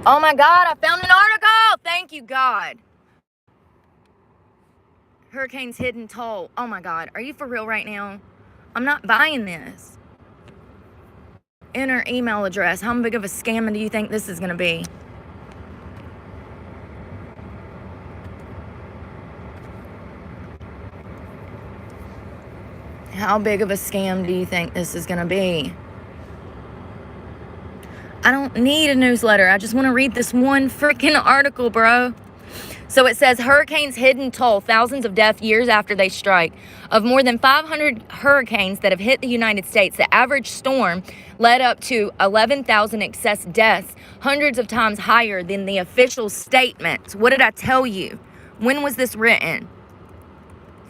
Oh my God, I found an article. Thank you, God. Hurricane's hidden toll. Oh my God, are you for real right now? I'm not buying this. Enter email address. How big of a scam do you think this is going to be? How big of a scam do you think this is going to be? I don't need a newsletter. I just want to read this one freaking article, bro. So it says, hurricanes hidden toll, thousands of deaths years after they strike. Of more than 500 hurricanes that have hit the United States, the average storm led up to 11,000 excess deaths, hundreds of times higher than the official statements. What did I tell you? When was this written?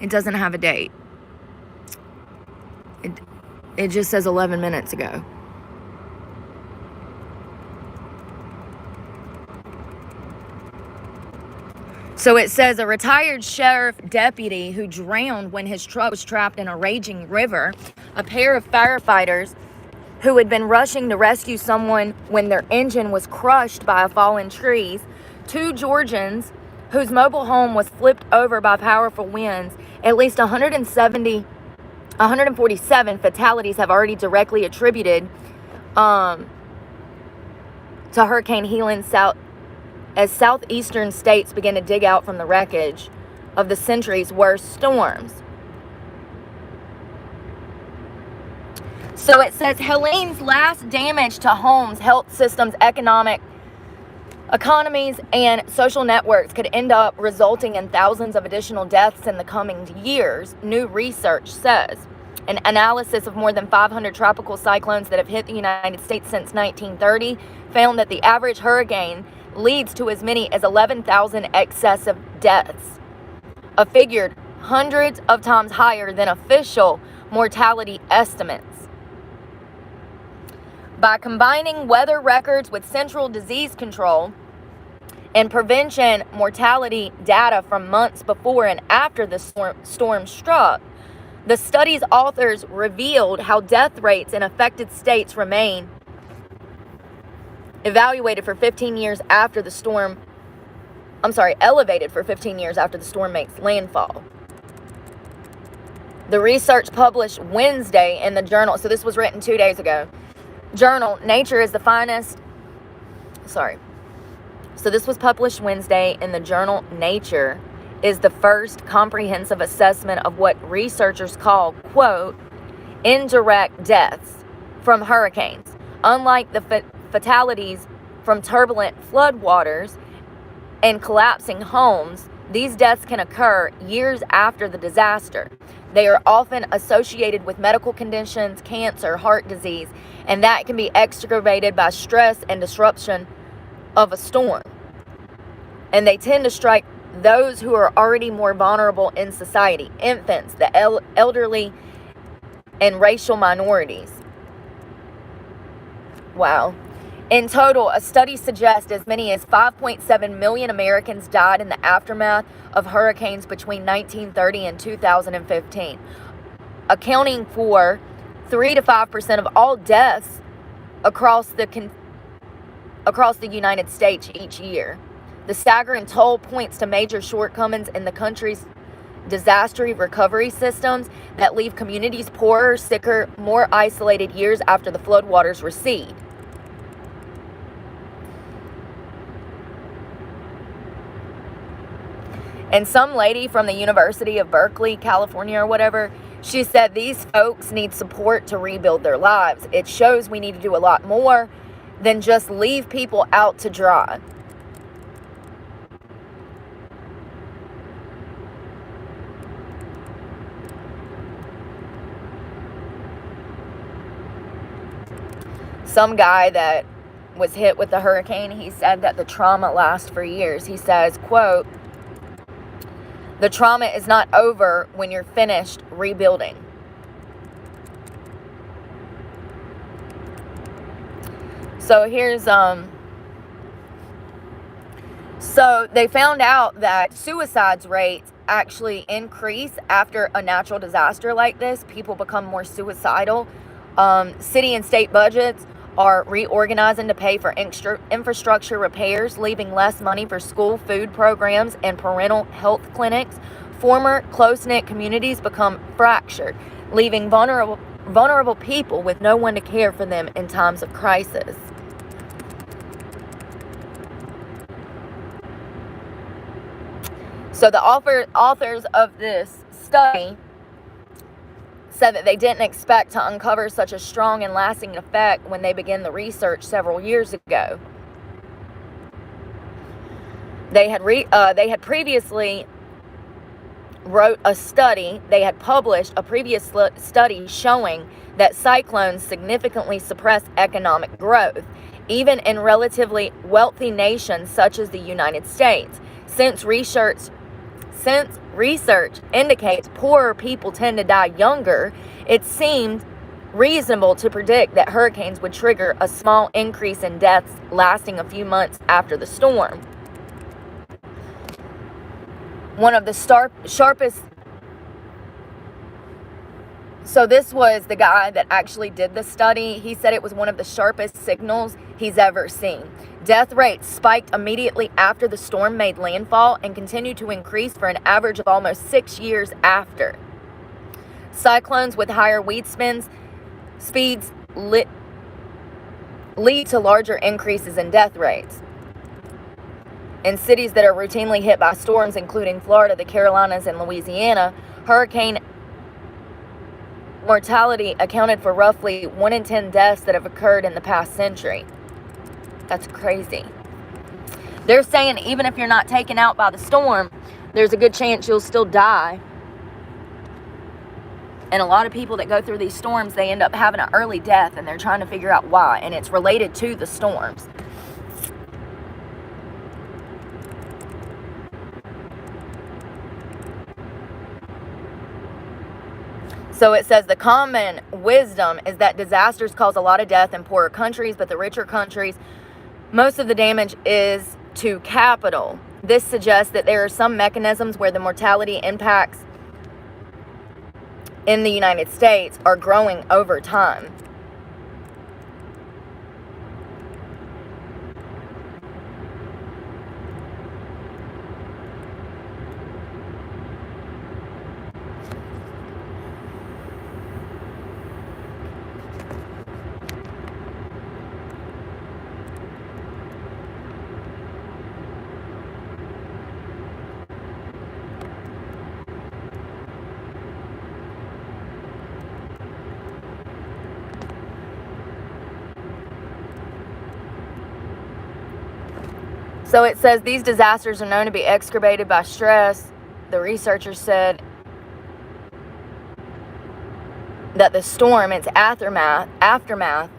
It doesn't have a date. It just says 11 minutes ago. So it says a retired sheriff deputy who drowned when his truck was trapped in a raging river, a pair of firefighters who had been rushing to rescue someone when their engine was crushed by a fallen tree, 2 Georgians whose mobile home was flipped over by powerful winds. At least 147 fatalities have already directly attributed to Hurricane Helene as southeastern states begin to dig out from the wreckage of the century's worst storms. So it says Helene's last damage to homes, health systems, economies, and social networks could end up resulting in thousands of additional deaths in the coming years, new research says. An analysis of more than 500 tropical cyclones that have hit the United States since 1930 found that the average hurricane leads to as many as 11,000 excessive deaths, a figure hundreds of times higher than official mortality estimates. By combining weather records with central disease control and prevention mortality data from months before and after the storm struck, the study's authors revealed how death rates in affected states remain elevated for 15 years after the storm makes landfall. The research published Wednesday in the journal, so this was written 2 days ago, journal Nature is the finest, so this was published Wednesday in the journal Nature, is the first comprehensive assessment of what researchers call, quote, indirect deaths from hurricanes. Unlike the fatalities from turbulent floodwaters and collapsing homes, these deaths can occur years after the disaster. They are often associated with medical conditions, cancer, heart disease, and that can be exacerbated by stress and disruption of a storm. And they tend to strike those who are already more vulnerable in society: infants, the elderly, and racial minorities. Wow. In total, a study suggests as many as 5.7 million Americans died in the aftermath of hurricanes between 1930 and 2015, accounting for 3 to 5% of all deaths across the United States each year. The staggering toll points to major shortcomings in the country's disaster recovery systems that leave communities poorer, sicker, more isolated years after the floodwaters recede. And some lady from the University of Berkeley, California or whatever, she said these folks need support to rebuild their lives. It shows we need to do a lot more than just leave people out to dry. Some guy that was hit with the hurricane, he said that the trauma lasts for years. He says, quote, the trauma is not over when you're finished rebuilding. So here's, so they found out that suicides rates actually increase after a natural disaster like this. People become more suicidal. City and state budgets are reorganizing to pay for infrastructure repairs, leaving less money for school food programs and parental health clinics. Former close-knit communities become fractured, leaving vulnerable people with no one to care for them in times of crisis. So the authors of this study said that they didn't expect to uncover such a strong and lasting effect when they began the research several years ago. They had previously wrote a study. They had published a previous study showing that cyclones significantly suppress economic growth, even in relatively wealthy nations such as the United States. Since research indicates poorer people tend to die younger, it seemed reasonable to predict that hurricanes would trigger a small increase in deaths lasting a few months after the storm. One of the sharpest... So this was the guy that actually did the study. He said it was one of the sharpest signals he's ever seen. Death rates spiked immediately after the storm made landfall and continued to increase for an average of almost 6 years after. Cyclones with higher wind speeds lead to larger increases in death rates. In cities that are routinely hit by storms, including Florida, the Carolinas, and Louisiana, hurricane mortality accounted for roughly 1 in 10 deaths that have occurred in the past century. That's crazy. They're saying even if you're not taken out by the storm, there's a good chance you'll still die. And a lot of people that go through these storms, they end up having an early death, and they're trying to figure out why. And it's related to the storms. So it says the common wisdom is that disasters cause a lot of death in poorer countries, but the richer countries, most of the damage is to capital. This suggests that there are some mechanisms where the mortality impacts in the United States are growing over time. So it says these disasters are known to be exacerbated by stress. The researchers said that the storm, its aftermath,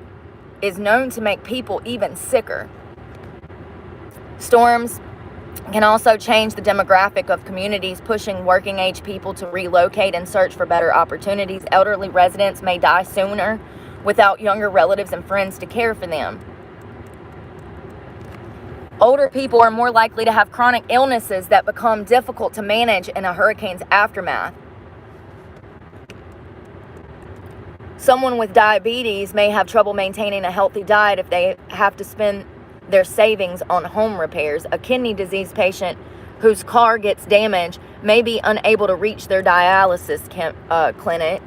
is known to make people even sicker. Storms can also change the demographic of communities, pushing working age people to relocate and search for better opportunities. Elderly residents may die sooner without younger relatives and friends to care for them. Older people are more likely to have chronic illnesses that become difficult to manage in a hurricane's aftermath. Someone with diabetes may have trouble maintaining a healthy diet if they have to spend their savings on home repairs. A kidney disease patient whose car gets damaged may be unable to reach their dialysis clinic.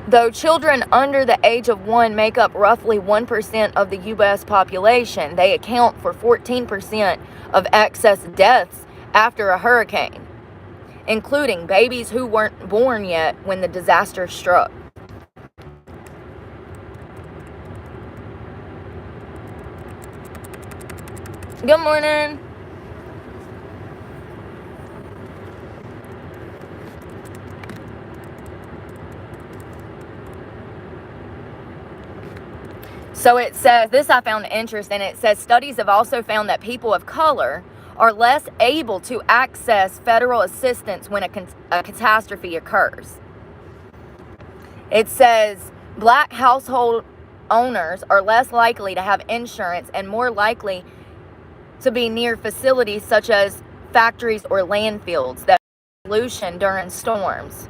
Though children under the age of 1 make up roughly 1% of the U.S. population, they account for 14% of excess deaths after a hurricane, including babies who weren't born yet when the disaster struck. Good morning. So it says, this I found interesting, it says studies have also found that people of color are less able to access federal assistance when a catastrophe occurs. It says black household owners are less likely to have insurance and more likely to be near facilities such as factories, or landfills. That pollution during storms.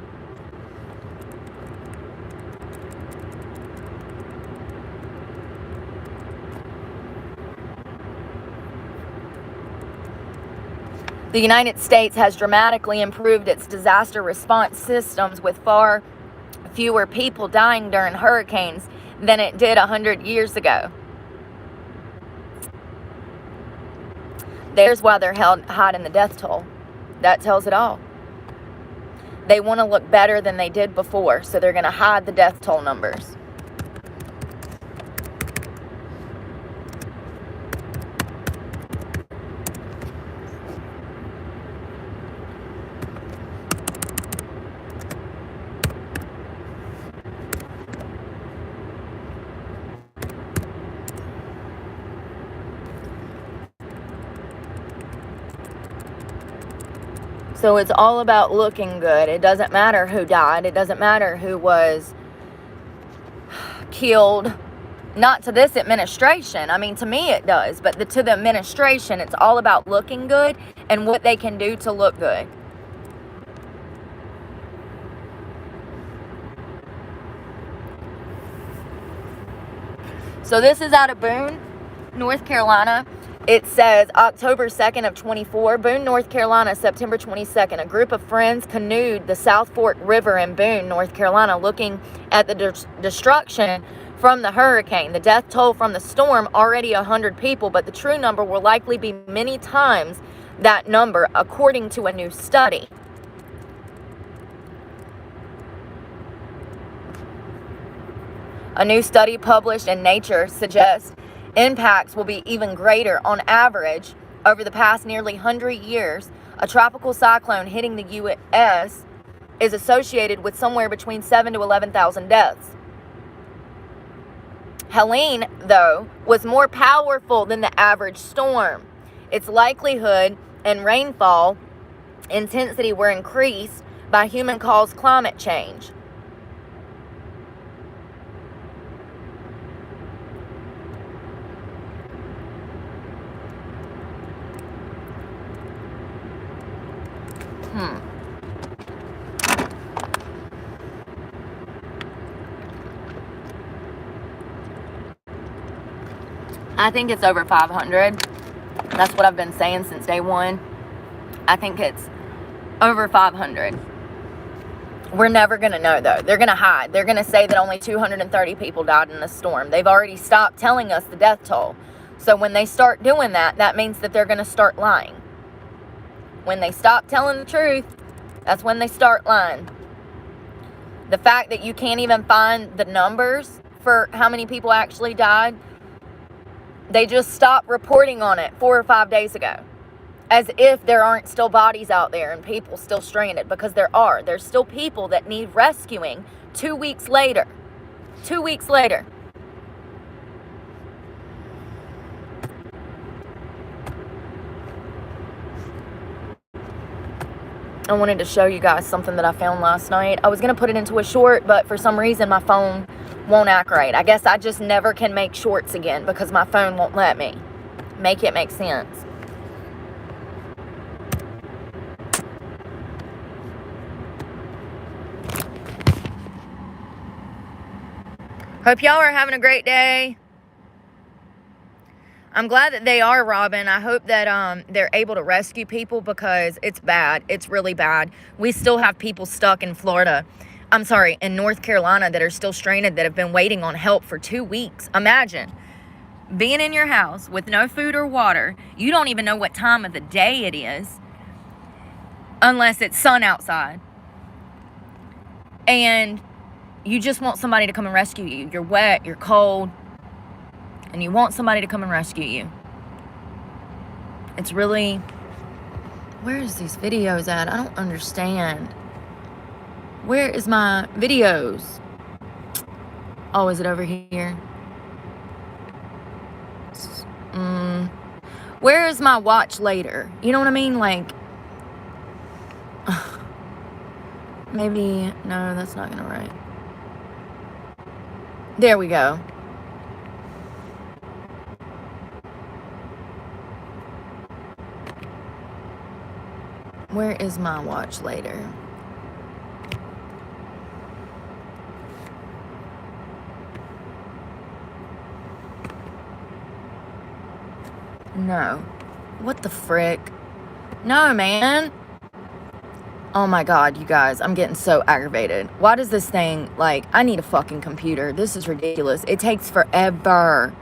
The United States has dramatically improved its disaster response systems, with far fewer people dying during hurricanes than it did 100 years ago. There's why they're hiding the death toll. That tells it all. They want to look better than they did before, so they're going to hide the death toll numbers. So it's all about looking good. It doesn't matter who died. It doesn't matter who was killed. Not to this administration. I mean, to me it does. But to the administration, it's all about looking good and what they can do to look good. So this is out of Boone, North Carolina. It says October 2nd of 24, Boone, North Carolina, September 22nd. A group of friends canoed the South Fork River in Boone, North Carolina, looking at the destruction from the hurricane. The death toll from the storm, already 100 people, but the true number will likely be many times that number, according to a new study. A new study published in Nature suggests impacts will be even greater on average over the past nearly 100 years. A tropical cyclone hitting the U.S. is associated with somewhere between 7,000 to 11,000 deaths. Helene, though, was more powerful than the average storm. Its likelihood and rainfall intensity were increased by human-caused climate change. I think it's over 500. That's what I've been saying since day one. I think it's over 500. We're never going to know, though. They're going to hide. They're going to say that only 230 people died in the storm. They've already stopped telling us the death toll. So when they start doing that, that means that they're going to start lying. When they stop telling the truth, that's when they start lying. The fact that you can't even find the numbers for how many people actually died, they just stopped reporting on it 4 or 5 days ago. As if there aren't still bodies out there and people still stranded, because there are. There's still people that need rescuing 2 weeks later. 2 weeks later. I wanted to show you guys something that I found last night. I was going to put it into a short, but for some reason my phone won't act right. I guess I just never can make shorts again because my phone won't let me make it make sense. Hope y'all are having a great day. I'm glad that they are, Robin. I hope that they're able to rescue people because it's bad. It's really bad. We still have people stuck in Florida. I'm sorry, in North Carolina that are still stranded that have been waiting on help for 2 weeks. Imagine being in your house with no food or water. You don't even know what time of the day it is unless it's sun outside. And you just want somebody to come and rescue you. You're wet, you're cold, and you want somebody to come and rescue you. It's really... Where is these videos at? I don't understand. Where is my videos? Oh, is it over here? Where is my watch later? You know what I mean? Like... Maybe... No, that's not gonna right. There we go. Where is my watch later? No. What the frick? No, man. Oh my God, you guys, I'm getting so aggravated. Why does this thing, like, I need a fucking computer. This is ridiculous. It takes forever.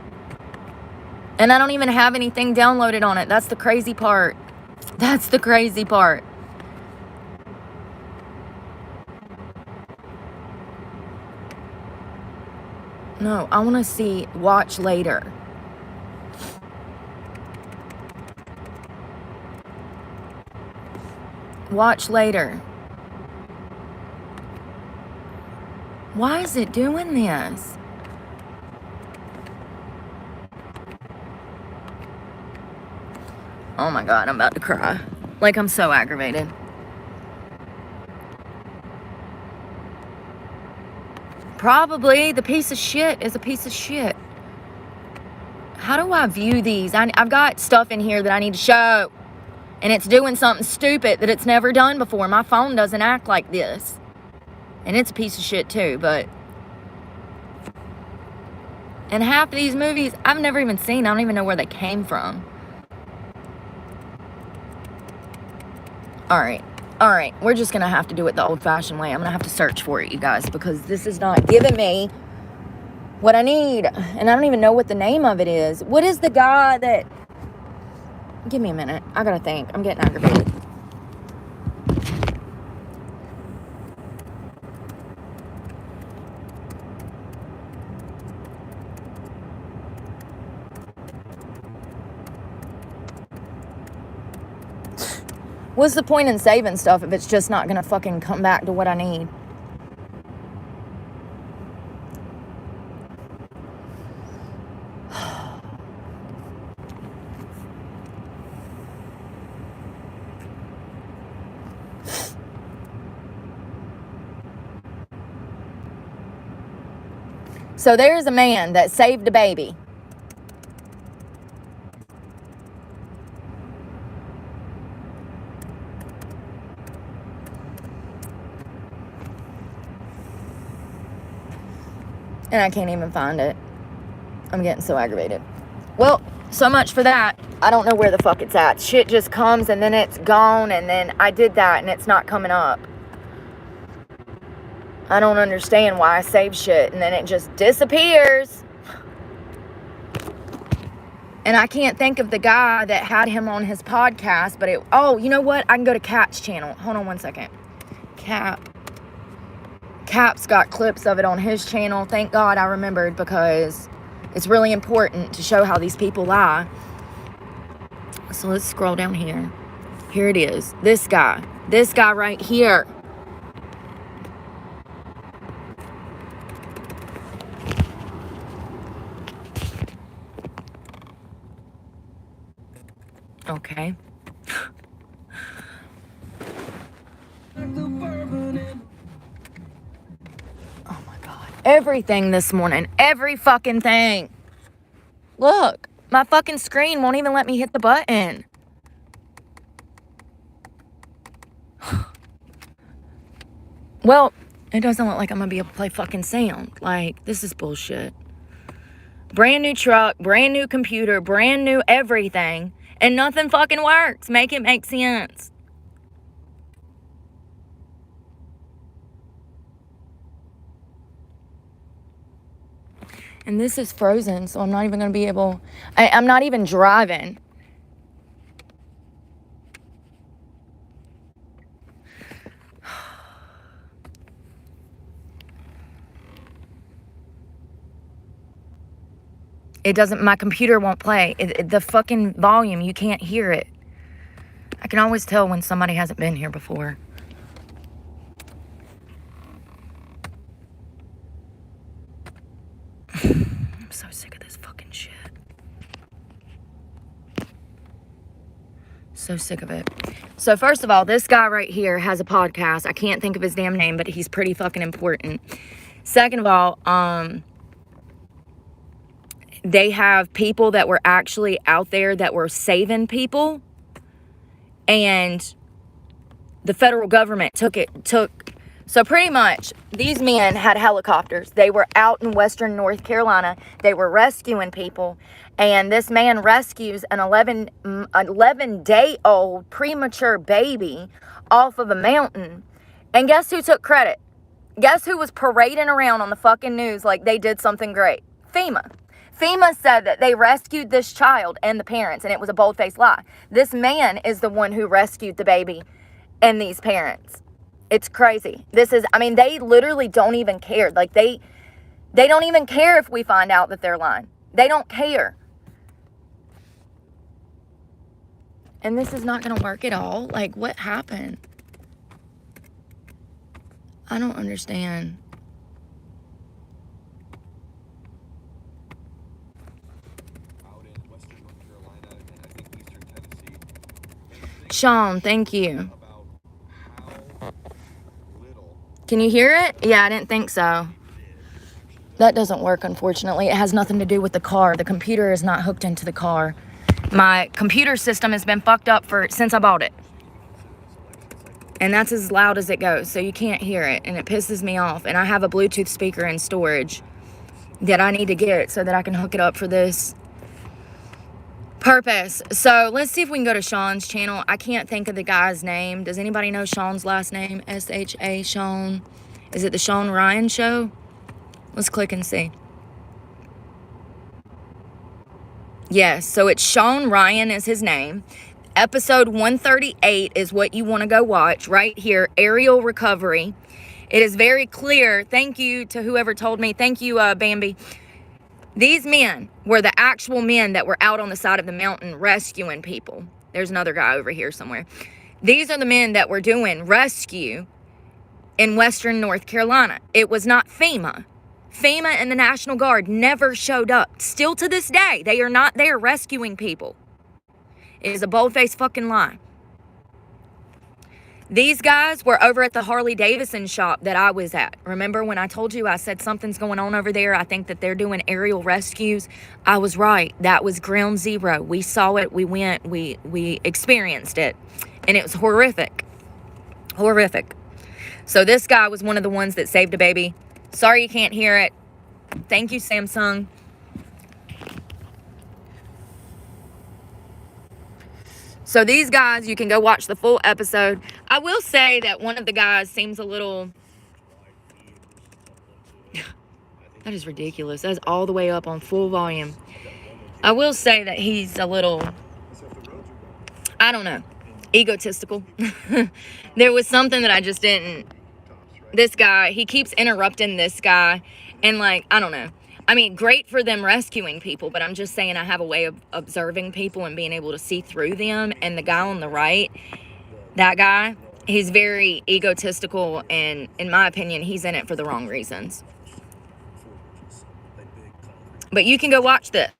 And I don't even have anything downloaded on it. That's the crazy part. That's the crazy part. No, I want to see watch later. Watch later. Why is it doing this? Oh my God, I'm about to cry. Like, I'm so aggravated. Probably the piece of shit is a piece of shit. How do I view these? I've got stuff in here that I need to show. And it's doing something stupid that it's never done before. My phone doesn't act like this. And it's a piece of shit too, but... And half of these movies, I've never even seen. I don't even know where they came from. Alright. Alright. We're just going to have to do it the old-fashioned way. I'm going to have to search for it, you guys, because this is not giving me what I need. And I don't even know what the name of it is. What is the guy that... Give me a minute. I gotta think. I'm getting aggravated. What's the point in saving stuff if it's just not gonna fucking come back to what I need? So there's a man that saved a baby. And I can't even find it. I'm getting so aggravated. Well, so much for that. I don't know where the fuck it's at. Shit just comes and then it's gone, and then I did that and it's not coming up. I don't understand why I save shit and then it just disappears. And I can't think of the guy that had him on his podcast, but oh, you know what? I can go to Cap's channel. Hold on one second. Cap's got clips of it on his channel. Thank God I remembered, because it's really important to show how these people lie. So let's scroll down here. Here it is. This guy right here. Okay. Oh my God. Everything this morning. Every fucking thing. Look. My fucking screen won't even let me hit the button. Well, it doesn't look like I'm going to be able to play fucking sound. Like, this is bullshit. Brand new truck, brand new computer, brand new everything. And nothing fucking works. Make it make sense. And this is frozen, so I'm not even going to be able... I'm not even driving. It doesn't... My computer won't play. The fucking volume, you can't hear it. I can always tell when somebody hasn't been here before. I'm so sick of this fucking shit. So sick of it. So first of all, this guy right here has a podcast. I can't think of his damn name, but he's pretty fucking important. Second of all, they have people that were actually out there that were saving people. And the federal government so pretty much these men had helicopters. They were out in western North Carolina. They were rescuing people. And this man rescues an 11-day-old premature baby off of a mountain. And guess who took credit? Guess who was parading around on the fucking news like they did something great? FEMA. FEMA said that they rescued this child and the parents, and it was a bold-faced lie. This man is the one who rescued the baby and these parents. It's crazy. They literally don't even care. Like, they don't even care if we find out that they're lying. They don't care. And this is not going to work at all. Like, what happened? I don't understand. Out in western North Carolina and I think eastern Tennessee. Sean, thank you. About how little. Can you hear it? Yeah, I didn't think so. That doesn't work, unfortunately. It has nothing to do with the car. The computer is not hooked into the car. My computer system has been fucked up since I bought it. And that's as loud as it goes, so you can't hear it, and it pisses me off. And I have a Bluetooth speaker in storage that I need to get so that I can hook it up for this purpose. So let's see if we can go to Sean's channel. I can't think of the guy's name. Does anybody know Sean's last name? S-H-A, Sean. Is it the Sean Ryan Show? Let's click and see. Yes, so it's Sean Ryan is his name. Episode 138 is what you want to go watch right here. Aerial recovery. It is very clear. Thank you to whoever told me. Thank you, Bambi. These men were the actual men that were out on the side of the mountain rescuing people. There's another guy over here somewhere. These are the men that were doing rescue in western North Carolina. It was not FEMA. FEMA and the National Guard never showed up. Still to this day, they are not there rescuing people. It is a bold-faced fucking lie. These guys were over at the Harley Davidson shop that I was at. Remember when I told you I said something's going on over there? I think that they're doing aerial rescues. I was right. That was ground zero. We saw it. We went. We experienced it. And it was horrific. Horrific. So this guy was one of the ones that saved a baby. Sorry you can't hear it. Thank you, Samsung. So these guys, you can go watch the full episode. I will say that one of the guys seems a little... That is ridiculous. That's all the way up on full volume. I will say that he's a little... I don't know. Egotistical. There was something that I just didn't... This guy, he keeps interrupting this guy. And like, I don't know. I mean, great for them rescuing people, but I'm just saying I have a way of observing people and being able to see through them. And the guy on the right, that guy, he's very egotistical, and in my opinion, he's in it for the wrong reasons. But you can go watch this,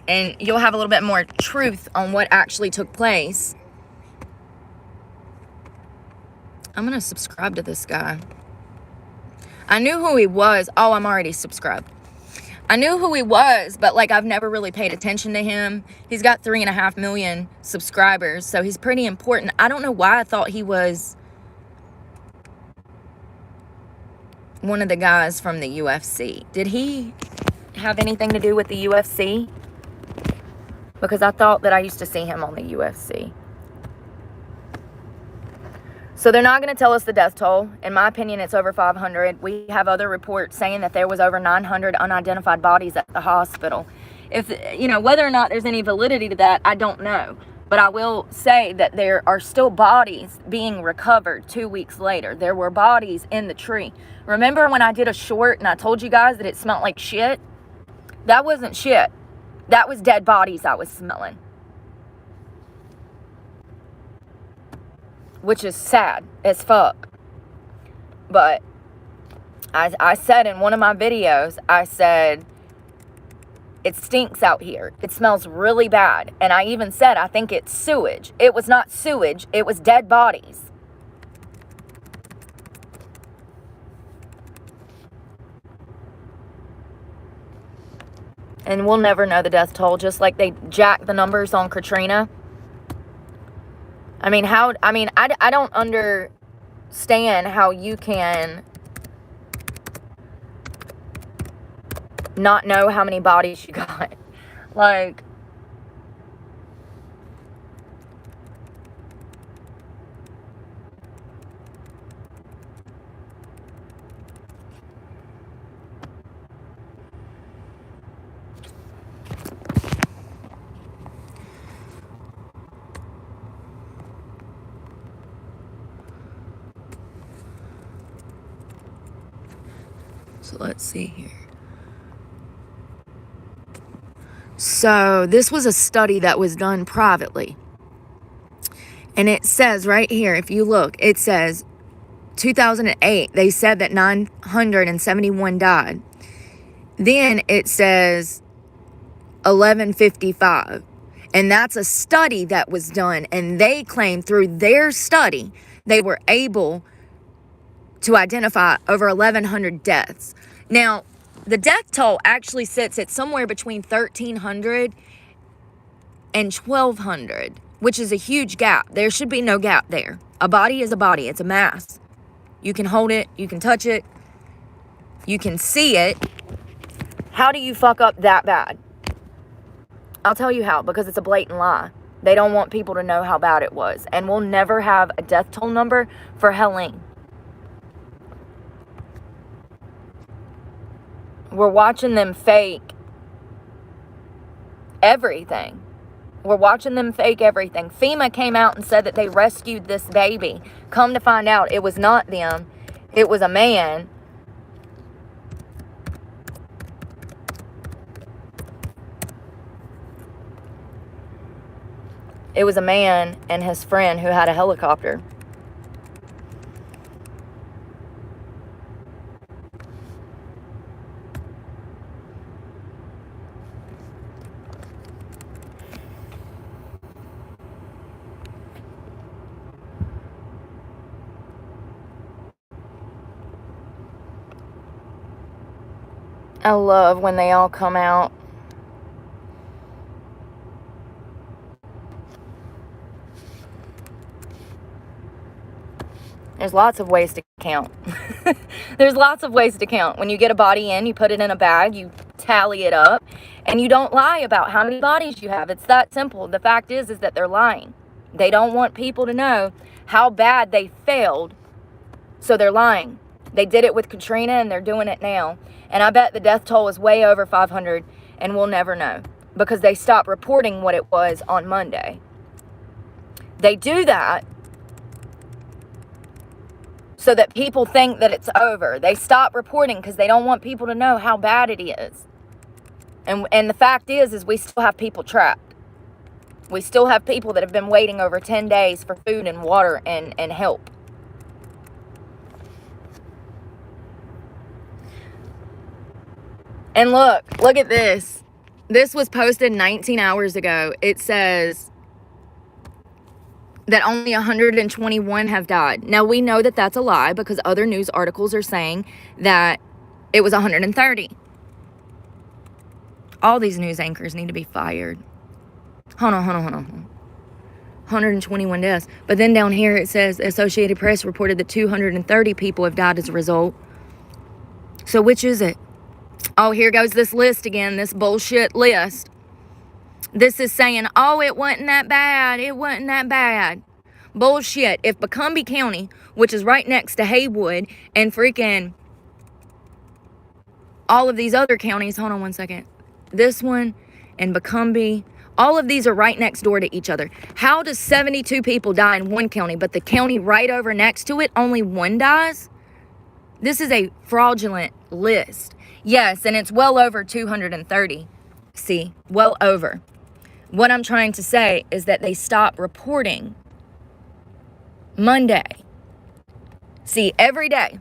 and you'll have a little bit more truth on what actually took place. I'm going to subscribe to this guy. I knew who he was. Oh, I'm already subscribed. I knew who he was, but like I've never really paid attention to him. He's got 3.5 million subscribers, so he's pretty important. I don't know why I thought he was one of the guys from the UFC. Did he have anything to do with the UFC? Because I thought that I used to see him on the UFC. So they're not going to tell us the death toll. In my opinion, it's over 500. We have other reports saying that there was over 900 unidentified bodies at the hospital. If, you know, whether or not there's any validity to that, I don't know. But I will say that there are still bodies being recovered 2 weeks later. There were bodies in the tree. Remember when I did a short and I told you guys that it smelled like shit? That wasn't shit. That was dead bodies I was smelling. Which is sad as fuck. But I said in one of my videos, I said, it stinks out here. It smells really bad. And I even said, I think it's sewage. It was not sewage. It was dead bodies. And we'll never know the death toll, just like they jacked the numbers on Katrina. I mean, I don't understand how you can not know how many bodies you got. Like, so let's see here. So this was a study that was done privately. And it says right here, if you look, it says 2008, they said that 971 died. Then it says 1155. And that's a study that was done. And they claim through their study, they were able to identify over 1,100 deaths. Now, the death toll actually sits at somewhere between 1,300 and 1,200, which is a huge gap. There should be no gap there. A body is a body. It's a mass. You can hold it. You can touch it. You can see it. How do you fuck up that bad? I'll tell you how, because it's a blatant lie. They don't want people to know how bad it was. And we'll never have a death toll number for Helene. We're watching them fake everything. We're watching them fake everything. FEMA came out and said that they rescued this baby. Come to find out, it was not them. It was a man. It was a man and his friend who had a helicopter. I love when they all come out. There's lots of ways to count. There's lots of ways to count. When you get a body in, you put it in a bag, you tally it up, and you don't lie about how many bodies you have. It's that simple. The fact is that they're lying. They don't want people to know how bad they failed, so they're lying. They did it with Katrina, and they're doing it now. And I bet the death toll is way over 500, and we'll never know because they stopped reporting what it was on Monday. They do that so that people think that it's over. They stop reporting because they don't want people to know how bad it is. And the fact is we still have people trapped. We still have people that have been waiting over 10 days for food and water and help. And look at this. This was posted 19 hours ago. It says that only 121 have died. Now, we know that that's a lie because other news articles are saying that it was 130. All these news anchors need to be fired. Hold on. 121 deaths. But then down here it says Associated Press reported that 230 people have died as a result. So which is it? Oh, here goes this list again, this bullshit list. This is saying, oh, it wasn't that bad. It wasn't that bad. Bullshit. If Bucumbe County, which is right next to Haywood, and freaking all of these other counties, hold on one second. This one and Bucumbe, all of these are right next door to each other. How does 72 people die in one county, but the county right over next to it, only one dies? This is a fraudulent list. Yes, and it's well over 230. See, well over. What I'm trying to say is that they stopped reporting Monday. See, every day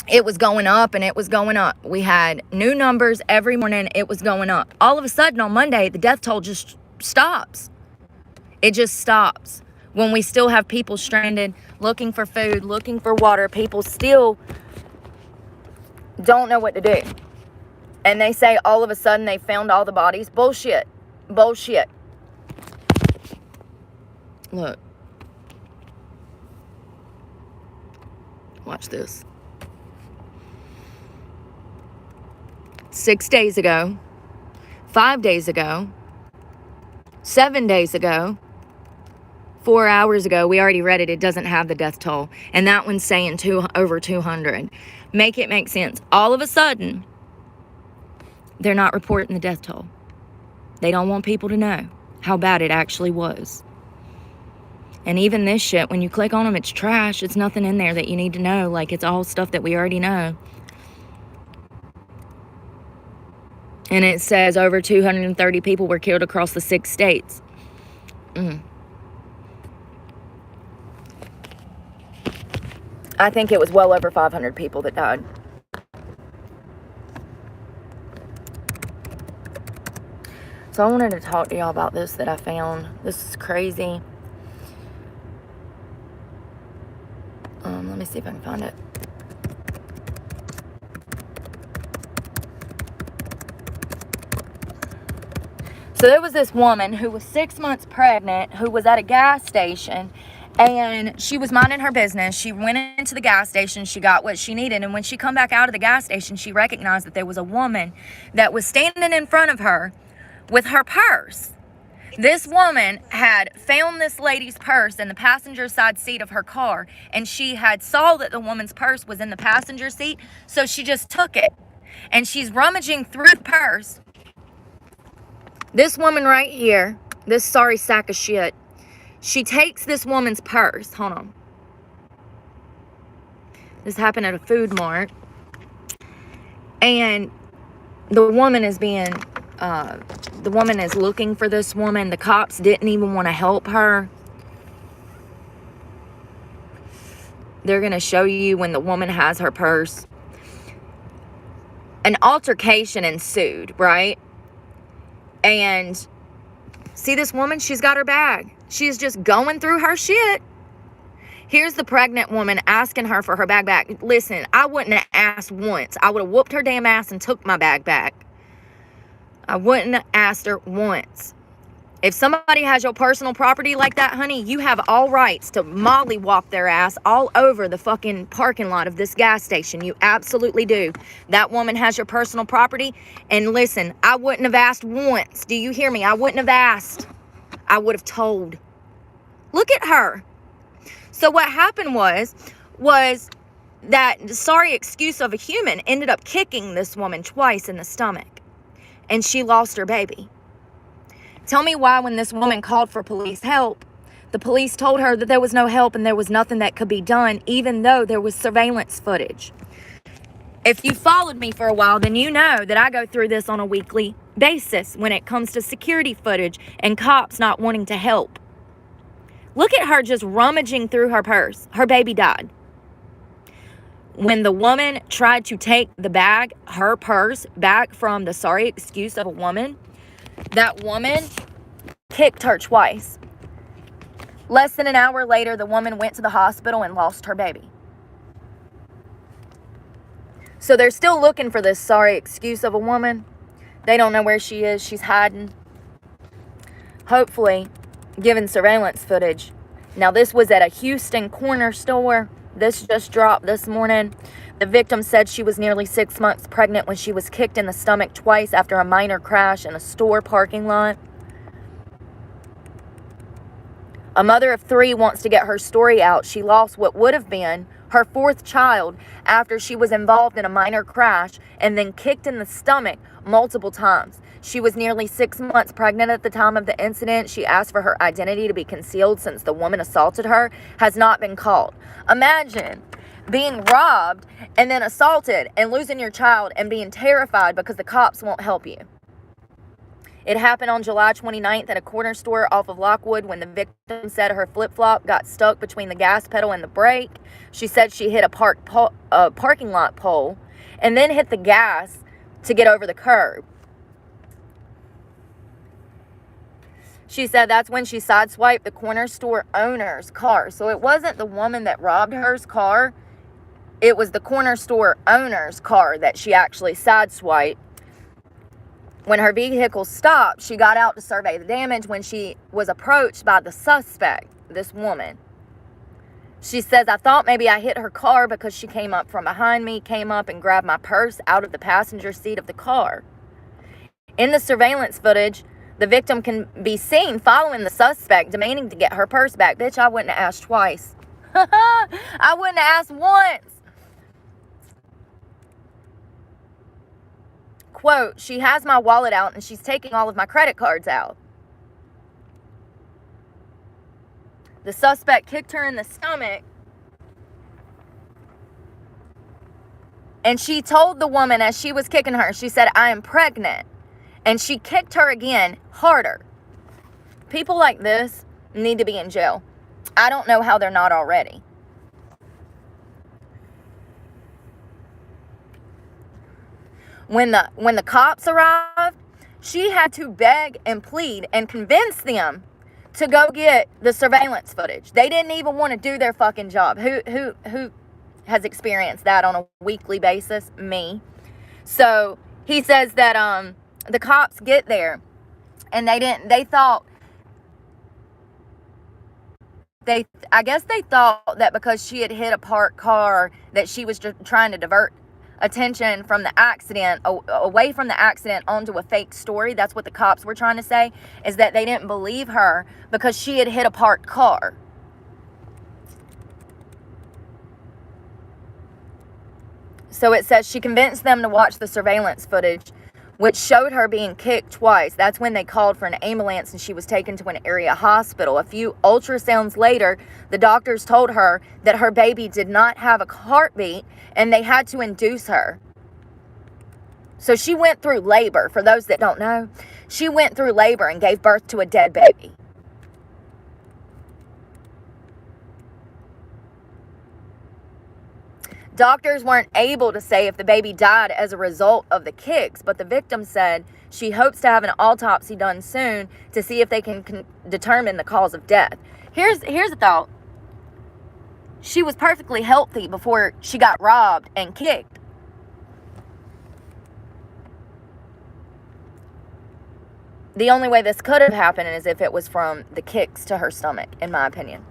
it was going up and it was going up. We had new numbers every morning. It was going up. All of a sudden on Monday, the death toll just stops. It just stops. When we still have people stranded, looking for food, looking for water, people still don't know what to do. And they say all of a sudden they found all the bodies. Bullshit. Bullshit. Look. Watch this. 6 days ago, 5 days ago, 7 days ago, 4 hours ago. We already read it. It doesn't have the death toll. And that one's saying over 200. Make it make sense. All of a sudden, they're not reporting the death toll. They don't want people to know how bad it actually was. And even this shit, when you click on them, it's trash. It's nothing in there that you need to know. Like, it's all stuff that we already know. And it says over 230 people were killed across the 6 states. I think it was well over 500 people that died. So I wanted to talk to y'all about this that I found. This is crazy. Let me see if I can find it. So there was this woman who was 6 months pregnant who was at a gas station, and she was minding her business. She went into the gas station. She got what she needed. And when she come back out of the gas station, she recognized that there was a woman that was standing in front of her with her purse. This woman had found this lady's purse in the passenger side seat of her car, and she had saw that the woman's purse was in the passenger seat, so she just took it. And she's rummaging through the purse. This woman right here, this sorry sack of shit, she takes this woman's purse. Hold on. This happened at a food mart. And the woman is being, the woman is looking for this woman. The cops didn't even want to help her. They're going to show you when the woman has her purse. An altercation ensued, right? And see this woman? She's got her bag. She's just going through her shit. Here's the pregnant woman asking her for her bag back. Listen, I wouldn't have asked once. I would have whooped her damn ass and took my bag back. I wouldn't have asked her once. If somebody has your personal property like that, honey, you have all rights to mollywop their ass all over the fucking parking lot of this gas station. You absolutely do. That woman has your personal property. And listen, I wouldn't have asked once. Do you hear me? I wouldn't have asked. I would have told. Look at her. So what happened was that sorry excuse of a human ended up kicking this woman twice in the stomach. And she lost her baby. Tell me why when this woman called for police help, the police told her that there was no help and there was nothing that could be done, even though there was surveillance footage. If you followed me for a while, then you know that I go through this on a weekly basis when it comes to security footage and cops not wanting to help. Look at her just rummaging through her purse. Her baby died. When the woman tried to take the bag, her purse, back from the sorry excuse of a woman, that woman kicked her twice. Less than an hour later, the woman went to the hospital and lost her baby. So they're still looking for this sorry excuse of a woman. They don't know where she is. She's hiding. Hopefully, given surveillance footage. Now, this was at a Houston corner store. This just dropped this morning. The victim said she was nearly 6 months pregnant when she was kicked in the stomach twice after a minor crash in a store parking lot. A mother of 3 wants to get her story out. She lost what would have been her 4th child after she was involved in a minor crash and then kicked in the stomach multiple times. She was nearly 6 months pregnant at the time of the incident. She asked for her identity to be concealed since the woman assaulted her has not been called. Imagine being robbed and then assaulted and losing your child and being terrified because the cops won't help you. It happened on July 29th at a corner store off of Lockwood when the victim said her flip-flop got stuck between the gas pedal and the brake. She said she hit a parking lot pole and then hit the gas to get over the curb. She said that's when she sideswiped the corner store owner's car. So it wasn't the woman that robbed her's car. It was the corner store owner's car that she actually sideswiped. When her vehicle stopped, she got out to survey the damage when she was approached by the suspect, this woman. She says, I thought maybe I hit her car because she came up from behind me, came up and grabbed my purse out of the passenger seat of the car. In the surveillance footage, the victim can be seen following the suspect, demanding to get her purse back. Bitch, I wouldn't have asked twice. I wouldn't have asked once. Quote, she has my wallet out and she's taking all of my credit cards out. The suspect kicked her in the stomach. And she told the woman as she was kicking her, she said, I am pregnant. And she kicked her again, harder. People like this need to be in jail. I don't know how they're not already. When the cops arrived, she had to beg and plead and convince them to go get the surveillance footage. They didn't even want to do their fucking job. Who has experienced that on a weekly basis? Me. So he says that the cops get there and I guess they thought that because she had hit a parked car that she was just trying to divert attention from the accident, away from the accident onto a fake story. That's what the cops were trying to say, is that they didn't believe her because she had hit a parked car. So it says she convinced them to watch the surveillance footage, which showed her being kicked twice. That's when they called for an ambulance and she was taken to an area hospital. A few ultrasounds later, the doctors told her that her baby did not have a heartbeat and they had to induce her. So she went through labor. For those that don't know, she went through labor and gave birth to a dead baby. Doctors weren't able to say if the baby died as a result of the kicks, but the victim said she hopes to have an autopsy done soon to see if they can determine the cause of death. Here's a thought. She was perfectly healthy before she got robbed and kicked. The only way this could have happened is if it was from the kicks to her stomach, in my opinion.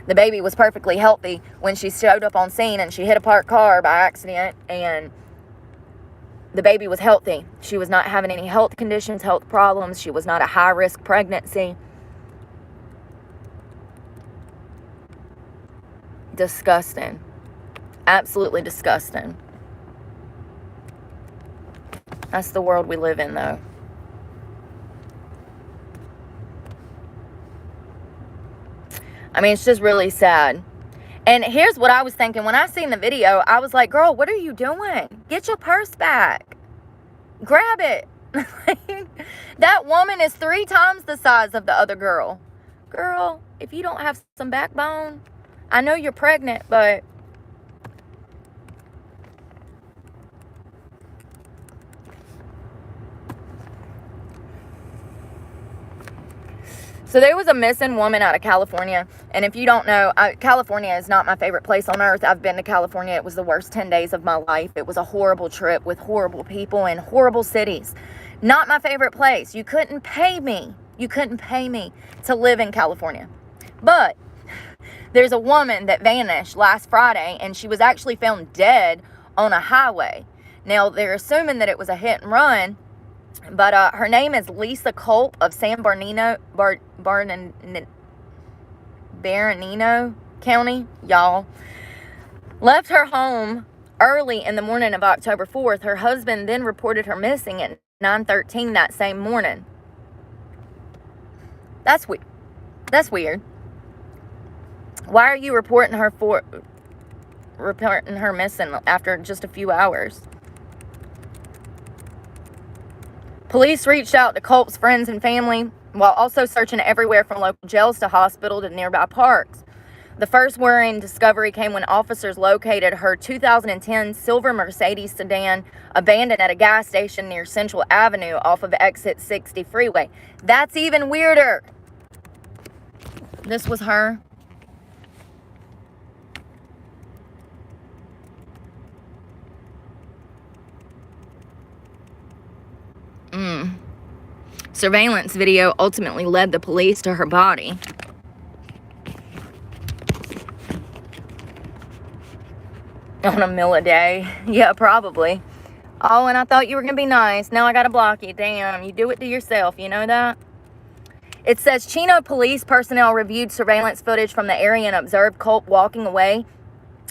The baby was perfectly healthy when she showed up on scene and she hit a parked car by accident, and the baby was healthy. She was not having any health conditions, health problems. She was not a high-risk pregnancy. Disgusting. Absolutely disgusting. That's the world we live in, though. I mean, it's just really sad. And here's what I was thinking. When I seen the video, I was like, girl, what are you doing? Get your purse back. Grab it. That woman is 3 times the size of the other girl. Girl, if you don't have some backbone, I know you're pregnant, but so there was a missing woman out of California. And if you don't know, California is not my favorite place on earth. I've been to California. It was the worst 10 days of my life. It was a horrible trip with horrible people and horrible cities. Not my favorite place. You couldn't pay me. You couldn't pay me to live in California. But there's a woman that vanished last Friday, and she was actually found dead on a highway. Now, they're assuming that it was a hit and run. But her name is Lisa Culp of San Bernardino County, y'all. Left her home early in the morning of October 4th. Her husband then reported her missing at 9:13 that same morning. That's weird. That's weird. Why are you reporting her missing after just a few hours? Police reached out to Culp's friends and family while also searching everywhere from local jails to hospital to nearby parks. The first worrying discovery came when officers located her 2010 silver Mercedes sedan abandoned at a gas station near Central Avenue off of Exit 60 freeway. That's even weirder. This was her. Surveillance video ultimately led the police to her body. On a meal a day. Yeah, probably. Oh, and I thought you were going to be nice. Now I got to block you. Damn, you do it to yourself. You know that? It says Chino police personnel reviewed surveillance footage from the area and observed Culp walking away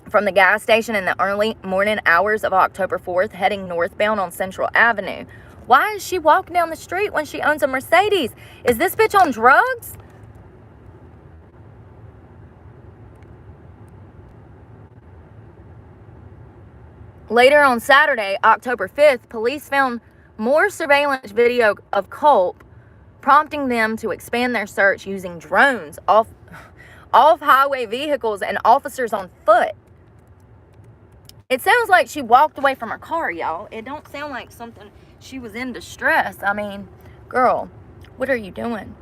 from the gas station in the early morning hours of October 4th, heading northbound on Central Avenue. Why is she walking down the street when she owns a Mercedes? Is this bitch on drugs? Later on Saturday, October 5th, police found more surveillance video of Culp, prompting them to expand their search using drones off highway vehicles and officers on foot. It sounds like she walked away from her car, y'all. It don't sound like something she was in distress. I mean, girl, what are you doing?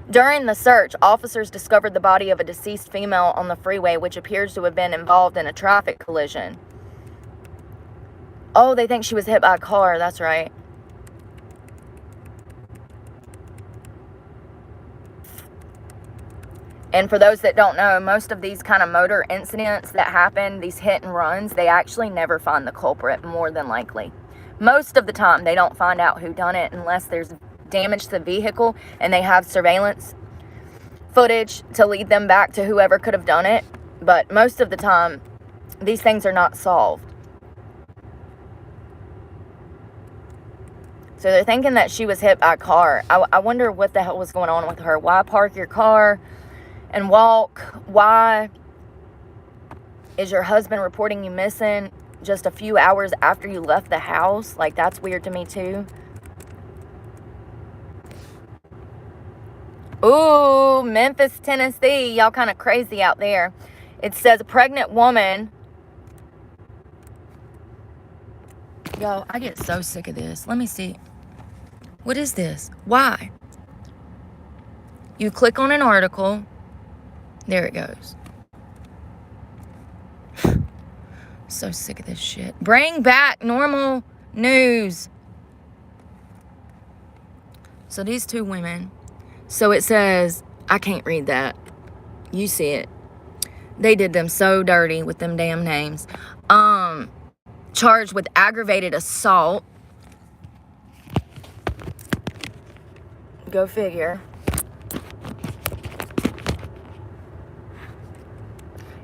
During the search, officers discovered the body of a deceased female on the freeway, which appears to have been involved in a traffic collision. Oh, they think she was hit by a car. That's right. And for those that don't know, most of these kind of motor incidents that happen, these hit and runs, they actually never find the culprit, more than likely. Most of the time, they don't find out who done it unless there's damage to the vehicle and they have surveillance footage to lead them back to whoever could have done it. But most of the time, these things are not solved. So they're thinking that she was hit by a car. I wonder what the hell was going on with her. Why park your car and walk? Why is your husband reporting you missing just a few hours after you left the house? Like, that's weird to me too. Ooh, Memphis, Tennessee. Y'all kind of crazy out there. It says a pregnant woman. Yo, I get so sick of this. Let me see. What is this? Why? You click on an article. There it goes. So sick of this shit. Bring back normal news. So these two women. So it says, I can't read that. You see it. They did them so dirty with them damn names. Charged with aggravated assault. Go figure.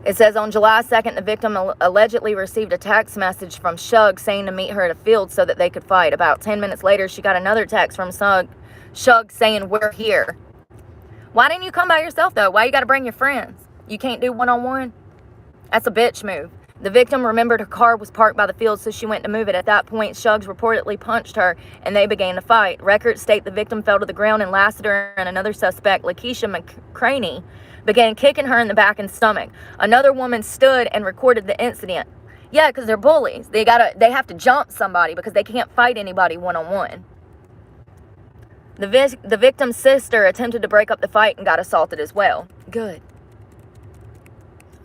It says on July 2nd, the victim allegedly received a text message from Shug saying to meet her at a field so that they could fight. About 10 minutes later, she got another text from Shug saying, we're here. Why didn't you come by yourself, though? Why you got to bring your friends? You can't do one-on-one? That's a bitch move. The victim remembered her car was parked by the field, so she went to move it. At that point, Shuggs reportedly punched her, and they began to fight. Records state the victim fell to the ground, and Lassiter and another suspect, Lakeisha McCraney, began kicking her in the back and stomach. Another woman stood and recorded the incident. Yeah, because they're bullies. They have to jump somebody because they can't fight anybody one-on-one. The victim's sister attempted to break up the fight and got assaulted as well. Good.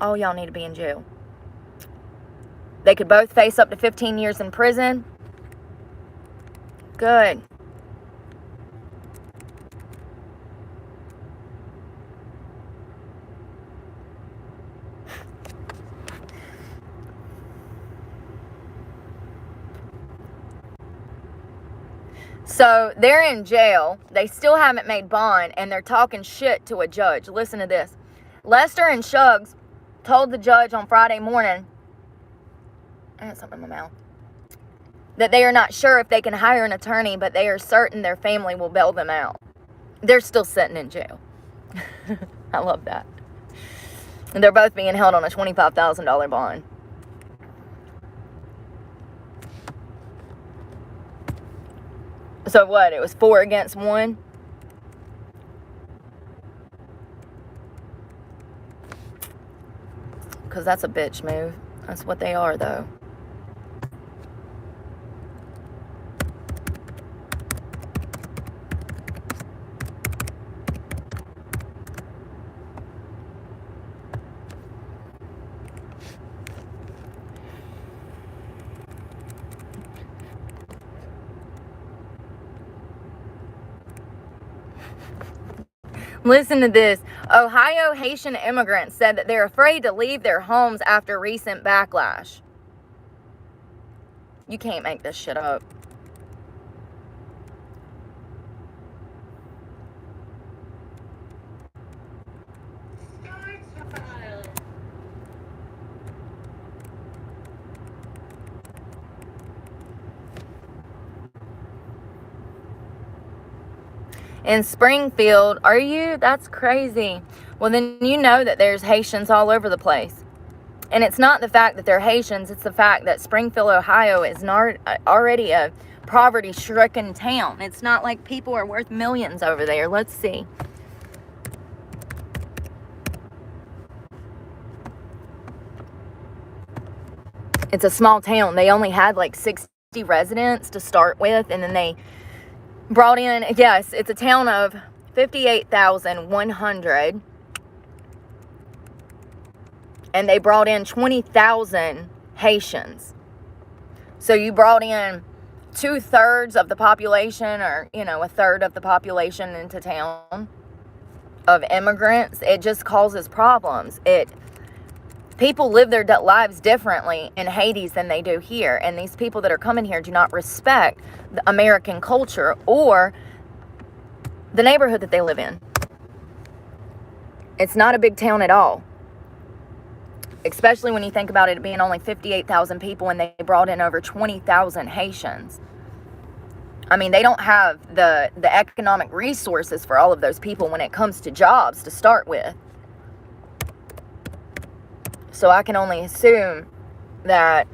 All y'all need to be in jail. They could both face up to 15 years in prison. Good. So they're in jail. They still haven't made bond, and they're talking shit to a judge. Listen to this. Lester and Shuggs told the judge on Friday morning, I had something in my mouth, that they are not sure if they can hire an attorney, but they are certain their family will bail them out. They're still sitting in jail. I love that. And they're both being held on a $25,000 bond. So what? It was 4 against 1? Because that's a bitch move. That's what they are, though. Listen to this. Ohio Haitian immigrants said that they're afraid to leave their homes after recent backlash. You can't make this shit up. In Springfield, are you? That's crazy. Well, then you know that there's Haitians all over the place. And it's not the fact that they're Haitians, it's the fact that Springfield, Ohio is not already a poverty-stricken town. It's not like people are worth millions over there. Let's see. It's a small town. They only had like 60 residents to start with, and then they brought in, yes, it's a town of 58,100. And they brought in 20,000 Haitians. So you brought in 2/3 of the population, or, you know, 1/3 of the population into town of immigrants. It just causes problems. People live their lives differently in Haiti than they do here. And these people that are coming here do not respect the American culture or the neighborhood that they live in. It's not a big town at all. Especially when you think about it being only 58,000 people and they brought in over 20,000 Haitians. I mean, they don't have the economic resources for all of those people when it comes to jobs to start with. So I can only assume that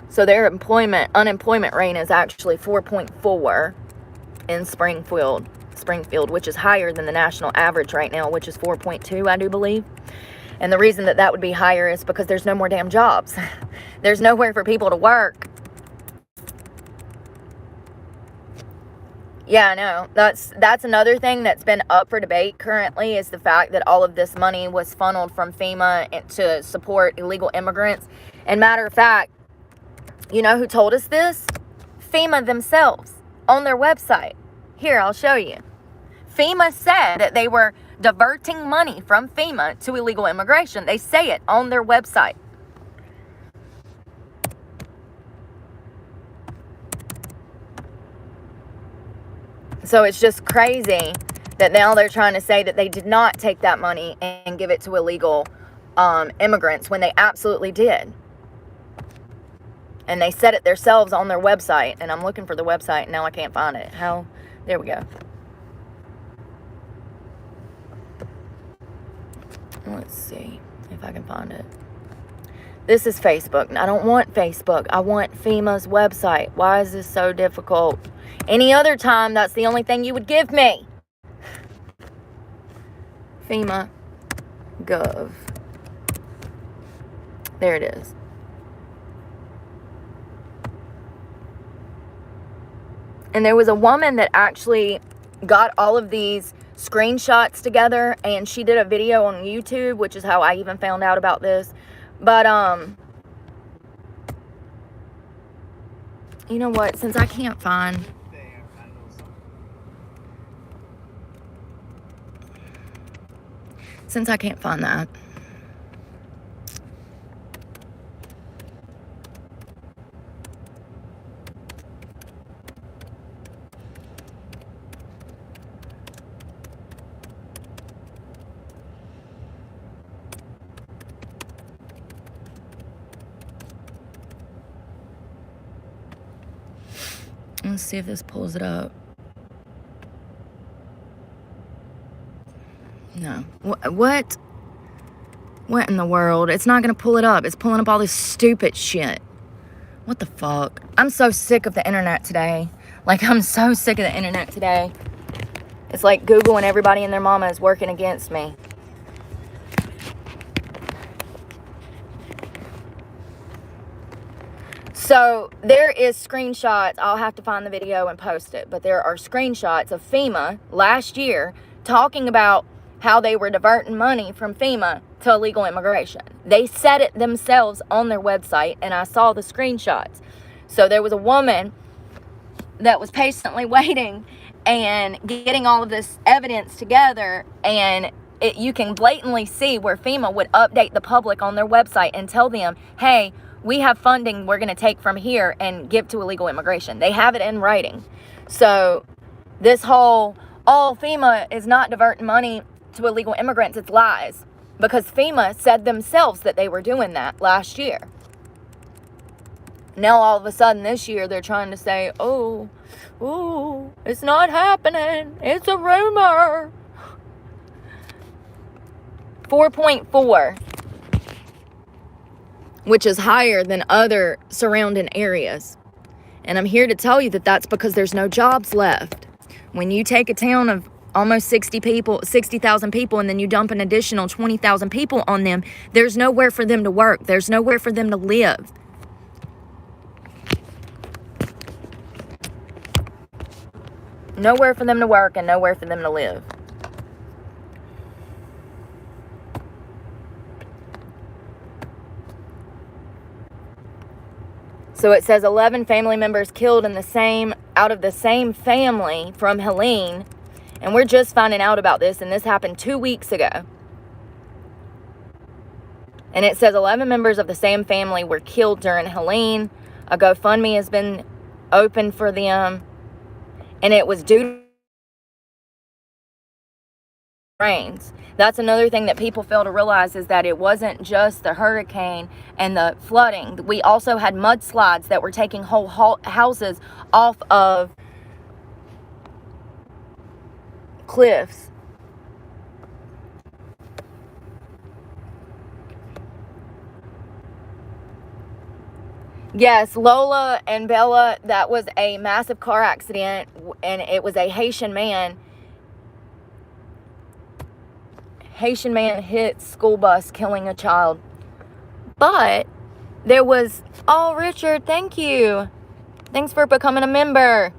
so their unemployment rate is actually 4.4 in Springfield, which is higher than the national average right now, which is 4.2, I do believe. And the reason that that would be higher is because there's no more damn jobs. There's nowhere for people to work. Yeah, I know. That's another thing that's been up for debate currently, is the fact that all of this money was funneled from FEMA to support illegal immigrants. And matter of fact, you know who told us this? FEMA themselves on their website. Here, I'll show you. FEMA said that they were diverting money from FEMA to illegal immigration. They say it on their website. So it's just crazy that now they're trying to say that they did not take that money and give it to illegal immigrants when they absolutely did. And they said it themselves on their website. And I'm looking for the website and now I can't find it. How? There we go. Let's see if I can find it. This is Facebook. I don't want Facebook. I want FEMA's website. Why is this so difficult? Any other time, that's the only thing you would give me. FEMA Gov. There it is. And there was a woman that actually got all of these screenshots together, and she did a video on YouTube, which is how I even found out about this. But you know what, since I can't find that, let's see if this pulls it up. No. What in the world? It's not going to pull it up. It's pulling up all this stupid shit. What the fuck? I'm so sick of the internet today. Like, I'm so sick of the internet today. It's like Google and everybody and their mama is working against me. So there is screenshots. I'll have to find the video and post it. But there are screenshots of FEMA last year talking about how they were diverting money from FEMA to illegal immigration. They said it themselves on their website, and I saw the screenshots. So there was a woman that was patiently waiting and getting all of this evidence together, and you can blatantly see where FEMA would update the public on their website and tell them, hey, we have funding we're going to take from here and give to illegal immigration. They have it in writing. So this whole, oh, FEMA is not diverting money to illegal immigrants, it's lies. Because FEMA said themselves that they were doing that last year. Now all of a sudden this year they're trying to say, oh, it's not happening. It's a rumor. 4.4, which is higher than other surrounding areas. And I'm here to tell you that that's because there's no jobs left. When you take a town of almost 60,000 people, and then you dump an additional 20,000 people on them, there's nowhere for them to work. There's nowhere for them to live. Nowhere for them to work and nowhere for them to live. So it says 11 family members killed out of the same family from Helene. And we're just finding out about this, and this happened 2 weeks ago. And it says 11 members of the same family were killed during Helene. A GoFundMe has been opened for them. And it was due to rains. That's another thing that people fail to realize, is that it wasn't just the hurricane and the flooding. We also had mudslides that were taking whole houses off of cliffs. Yes, Lola and Bella, that was a massive car accident, and it was a Haitian man. Haitian man hit school bus, killing a child. But there was, oh, Richard, thank you. Thanks for becoming a member.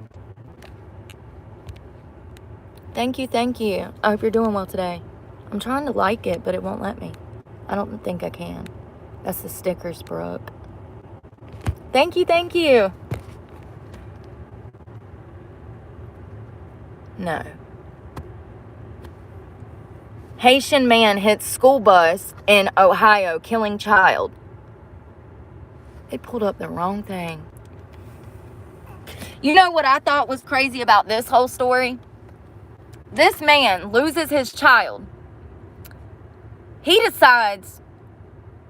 Thank you. I hope you're doing well today. I'm trying to like it, but it won't let me. I don't think I can. That's the stickers, Brooke. Thank you. No. Haitian man hits school bus in Ohio, killing child. It pulled up the wrong thing. You know what I thought was crazy about this whole story? This man loses his child. He decides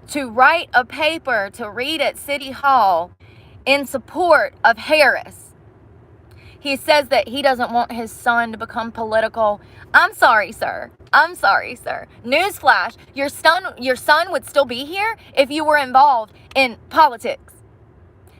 to write a paper to read at City Hall in support of Harris. He says that he doesn't want his son to become political. I'm sorry, sir. Newsflash, your son would still be here if you were involved in politics.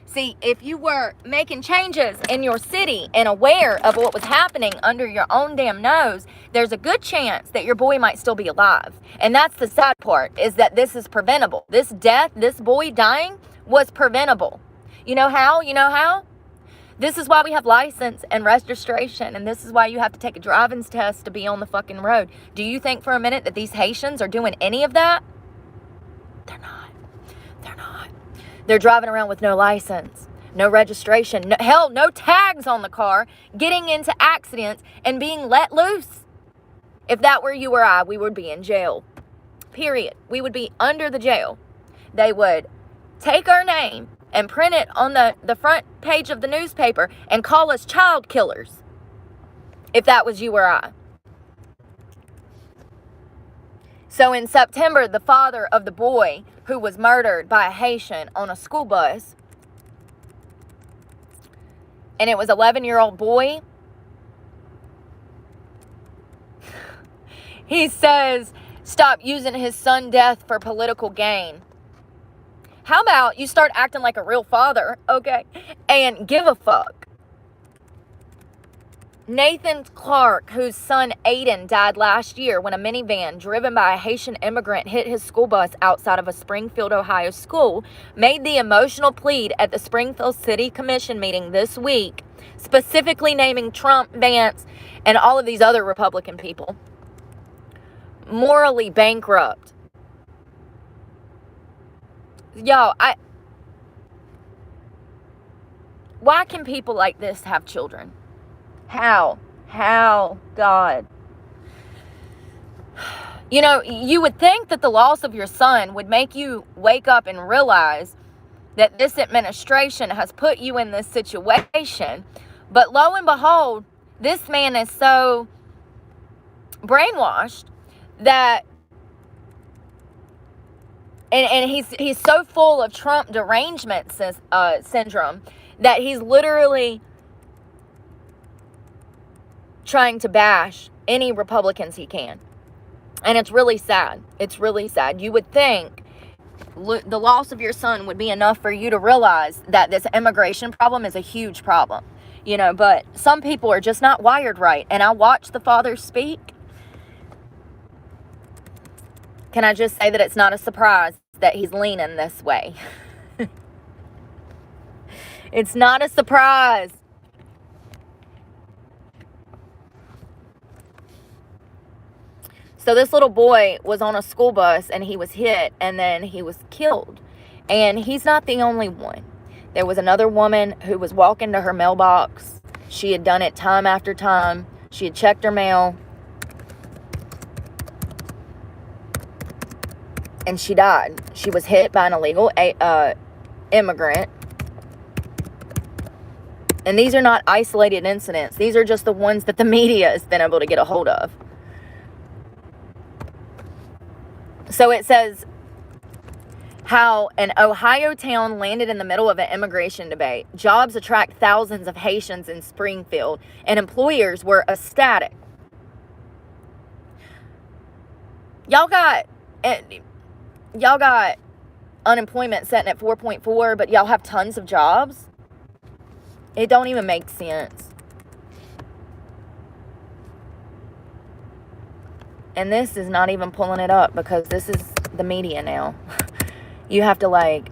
See, if you were making changes in your city and aware of what was happening under your own damn nose, there's a good chance that your boy might still be alive. And that's the sad part, is that this is preventable. This death, this boy dying, was preventable. You know how? This is why we have license and registration, and this is why you have to take a driving test to be on the fucking road. Do you think for a minute that these Haitians are doing any of that? They're not. They're driving around with no license, no registration, no tags on the car, getting into accidents and being let loose. If that were you or I, we would be in jail. Period. We would be under the jail. They would take our name and print it on the front page of the newspaper and call us child killers, if that was you or I. So in September, the father of the boy who was murdered by a Haitian on a school bus, and it was an 11-year-old boy, he says, stop using his son's death for political gain. How about you start acting like a real father, okay, and give a fuck? Nathan Clark, whose son Aiden died last year when a minivan driven by a Haitian immigrant hit his school bus outside of a Springfield, Ohio school, made the emotional plea at the Springfield City Commission meeting this week, specifically naming Trump, Vance, and all of these other Republican people morally bankrupt. Y'all, Why can people like this have children? How? How, God? You know, you would think that the loss of your son would make you wake up and realize that this administration has put you in this situation. But lo and behold, this man is so brainwashed that, and he's so full of Trump derangement syndrome that he's literally trying to bash any Republicans he can. And it's really sad. It's really sad. You would think the loss of your son would be enough for you to realize that this immigration problem is a huge problem. You know, but some people are just not wired right. And I watch the father speak. Can I just say that it's not a surprise that he's leaning this way? It's not a surprise. So this little boy was on a school bus and he was hit and then he was killed. And he's not the only one. There was another woman who was walking to her mailbox. She had done it time after time. She had checked her mail. And she died. She was hit by an illegal immigrant. And these are not isolated incidents. These are just the ones that the media has been able to get a hold of. So it says how an Ohio town landed in the middle of an immigration debate. Jobs attract thousands of Haitians in Springfield, and employers were ecstatic. Y'all got unemployment sitting at 4.4, but y'all have tons of jobs? It don't even make sense. And this is not even pulling it up because this is the media now. You have to like...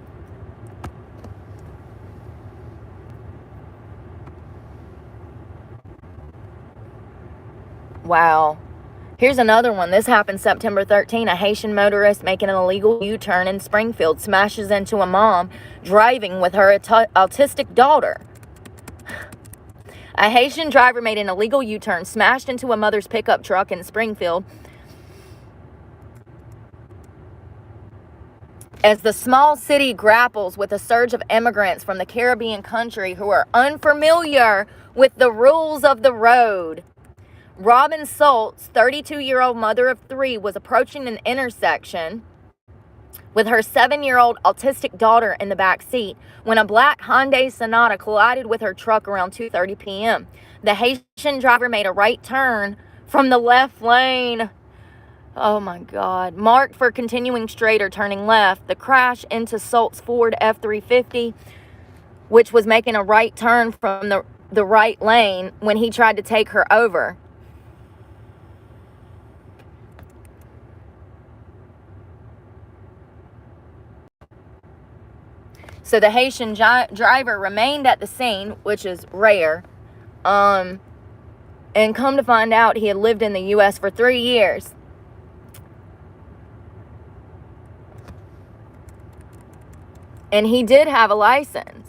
Wow. Here's another one. This happened September 13. A Haitian motorist making an illegal U-turn in Springfield smashes into a mom driving with her autistic daughter. A Haitian driver made an illegal U-turn, smashed into a mother's pickup truck in Springfield as the small city grapples with a surge of immigrants from the Caribbean country who are unfamiliar with the rules of the road. Robin Salt's 32-year-old mother of three was approaching an intersection with her 7-year-old autistic daughter in the back seat when a black Hyundai Sonata collided with her truck around 2:30 p.m. The Haitian driver made a right turn from the left lane. Oh my God. Marked for continuing straight or turning left. The crash into Salt's Ford F-350, which was making a right turn from the right lane when he tried to take her over. So the Haitian driver remained at the scene, which is rare. And come to find out, he had lived in the U.S. for 3 years. And he did have a license.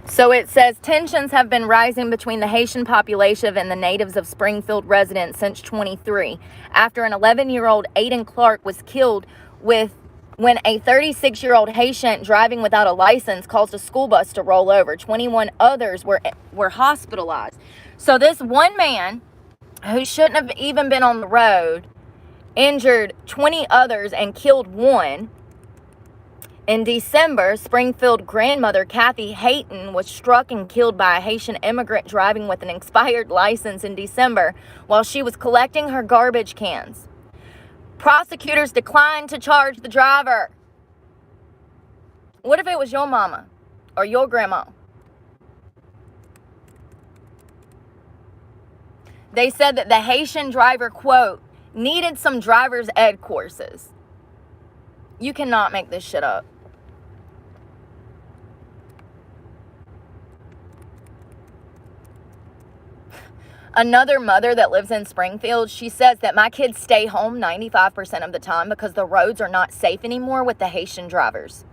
So it says tensions have been rising between the Haitian population and the natives of Springfield residents since 23, after an 11-year-old Aiden Clark was killed when a 36-year-old Haitian driving without a license caused a school bus to roll over. 21 others were hospitalized. So this one man who shouldn't have even been on the road injured 20 others and killed one. In December, Springfield grandmother Kathy Hayton was struck and killed by a Haitian immigrant driving with an expired license in December while she was collecting her garbage cans. Prosecutors declined to charge the driver. What if it was your mama or your grandma? They said that the Haitian driver, quote, needed some driver's ed courses. You cannot make this shit up. Another mother that lives in Springfield, she says that my kids stay home 95% of the time because the roads are not safe anymore with the Haitian drivers.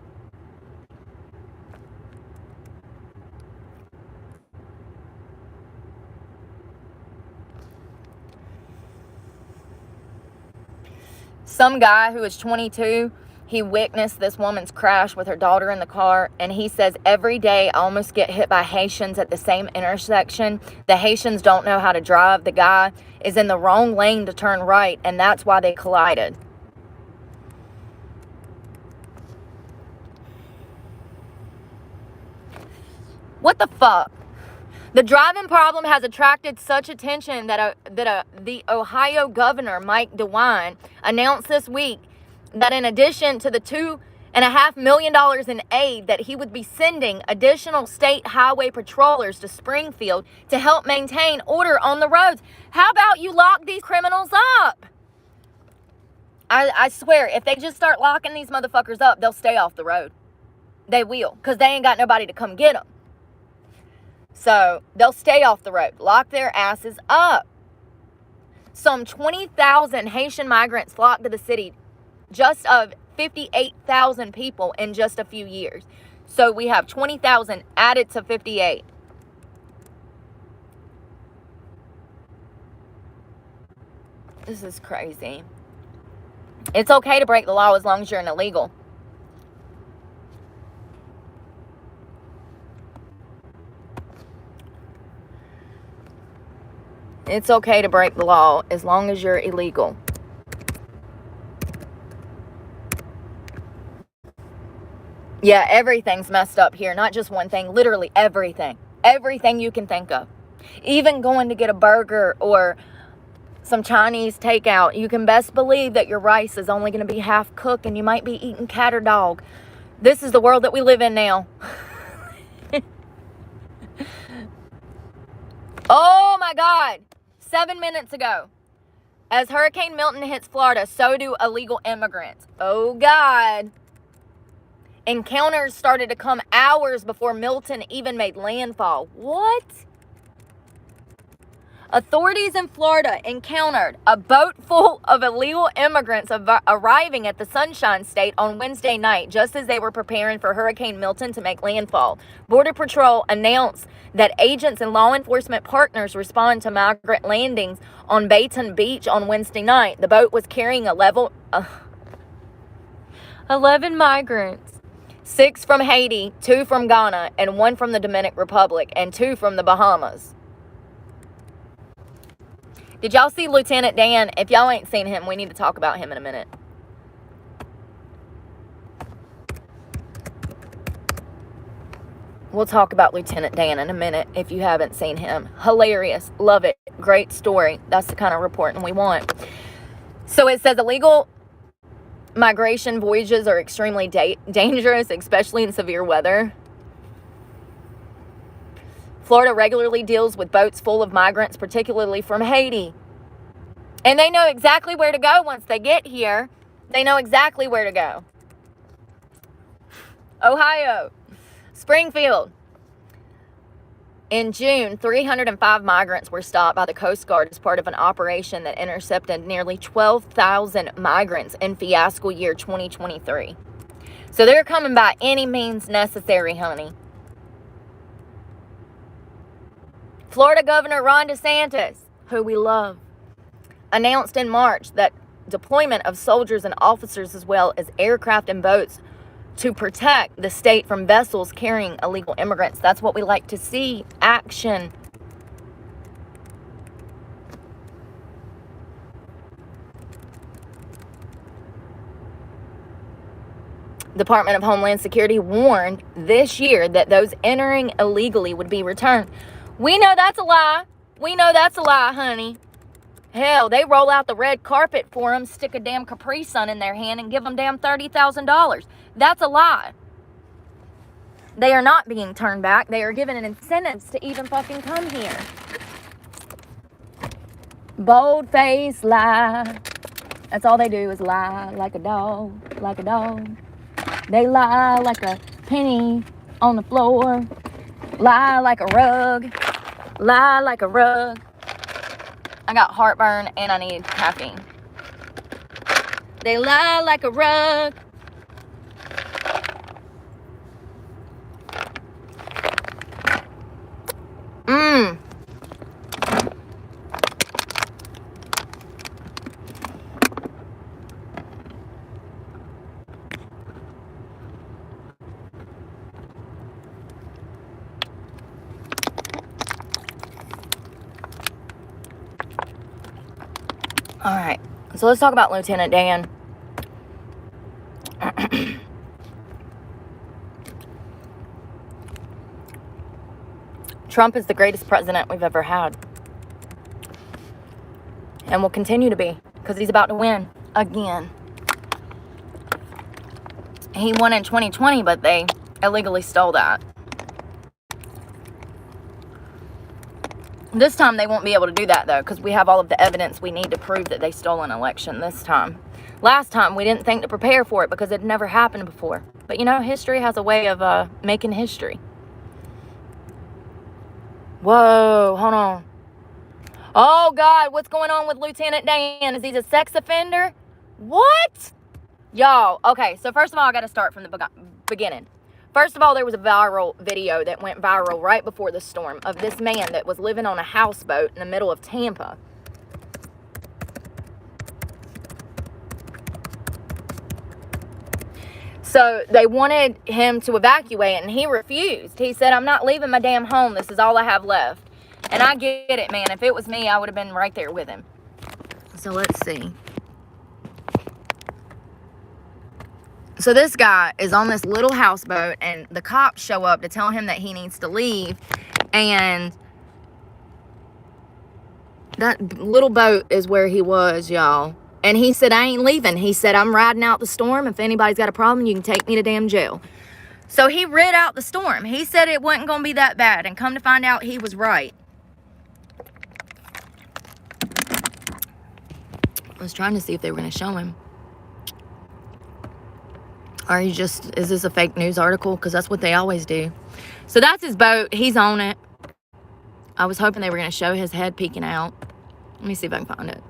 Some guy who is 22, he witnessed this woman's crash with her daughter in the car, and he says, every day I almost get hit by Haitians at the same intersection. The Haitians don't know how to drive. The guy is in the wrong lane to turn right, and that's why they collided. What the fuck? The driving problem has attracted such attention that the Ohio governor, Mike DeWine, announced this week that in addition to the $2.5 million in aid, that he would be sending additional state highway patrollers to Springfield to help maintain order on the roads. How about you lock these criminals up? I swear, if they just start locking these motherfuckers up, they'll stay off the road. They will, because they ain't got nobody to come get them. So they'll stay off the road. Lock their asses up. Some 20,000 Haitian migrants flocked to the city, just of 58,000 people in just a few years. So we have 20,000 added to 58. This is crazy. It's okay to break the law as long as you're an illegal. It's okay to break the law as long as you're illegal. Yeah, everything's messed up here. Not just one thing. Literally everything. Everything you can think of. Even going to get a burger or some Chinese takeout. You can best believe that your rice is only going to be half cooked and you might be eating cat or dog. This is the world that we live in now. Oh my God. 7 minutes ago, as Hurricane Milton hits Florida, so do illegal immigrants. Oh God. Encounters started to come hours before Milton even made landfall. What? Authorities in Florida encountered a boat full of illegal immigrants arriving at the Sunshine State on Wednesday night, just as they were preparing for Hurricane Milton to make landfall. Border Patrol announced that agents and law enforcement partners respond to migrant landings on Bayton Beach on Wednesday night. The boat was carrying 11 migrants. 6 from Haiti, 2 from Ghana, and 1 from the Dominican Republic, and 2 from the Bahamas. Did y'all see Lieutenant Dan? If y'all ain't seen him, we need to talk about him in a minute. We'll talk about Lieutenant Dan in a minute if you haven't seen him. Hilarious. Love it. Great story. That's the kind of reporting we want. So it says illegal migration voyages are extremely dangerous, especially in severe weather. Florida regularly deals with boats full of migrants, particularly from Haiti. And they know exactly where to go once they get here. They know exactly where to go. Ohio, Springfield. In June, 305 migrants were stopped by the Coast Guard as part of an operation that intercepted nearly 12,000 migrants in fiasco year 2023. So they're coming by any means necessary, honey. Florida Governor Ron DeSantis, who we love, announced in March that deployment of soldiers and officers as well as aircraft and boats to protect the state from vessels carrying illegal immigrants. That's what we like to see. Action. Department of Homeland Security warned this year that those entering illegally would be returned. We know that's a lie. We know that's a lie, honey. Hell, they roll out the red carpet for them, stick a damn Capri Sun in their hand, and give them damn $30,000. That's a lie. They are not being turned back. They are given incentives to even fucking come here. Bold-faced lie. That's all they do is lie like a dog, like a dog. They lie like a penny on the floor. Lie like a rug. Lie like a rug. I got heartburn and I need caffeine. They lie like a rug. All right, so let's talk about Lieutenant Dan. Trump is the greatest president we've ever had. And will continue to be, because he's about to win again. He won in 2020, but they illegally stole that. This time they won't be able to do that, though, because we have all of the evidence we need to prove that they stole an election this time. Last time, we didn't think to prepare for it because it never happened before. But, you know, history has a way of making history. Whoa, hold on. Oh, God, what's going on with Lieutenant Dan? Is he a sex offender? What? Y'all, okay, so first of all, I got to start from the beginning. First of all, there was a viral video that went viral right before the storm of this man that was living on a houseboat in the middle of Tampa. So they wanted him to evacuate, and he refused. He said, I'm not leaving my damn home. This is all I have left. And I get it, man. If it was me, I would have been right there with him. So let's see. So this guy is on this little houseboat, and the cops show up to tell him that he needs to leave. And that little boat is where he was, y'all. And he said, I ain't leaving. He said, I'm riding out the storm. If anybody's got a problem, you can take me to damn jail. So he rid out the storm. He said it wasn't going to be that bad. And come to find out, he was right. I was trying to see if they were going to show him. Or is this a fake news article? Because that's what they always do. So that's his boat. He's on it. I was hoping they were going to show his head peeking out. Let me see if I can find it.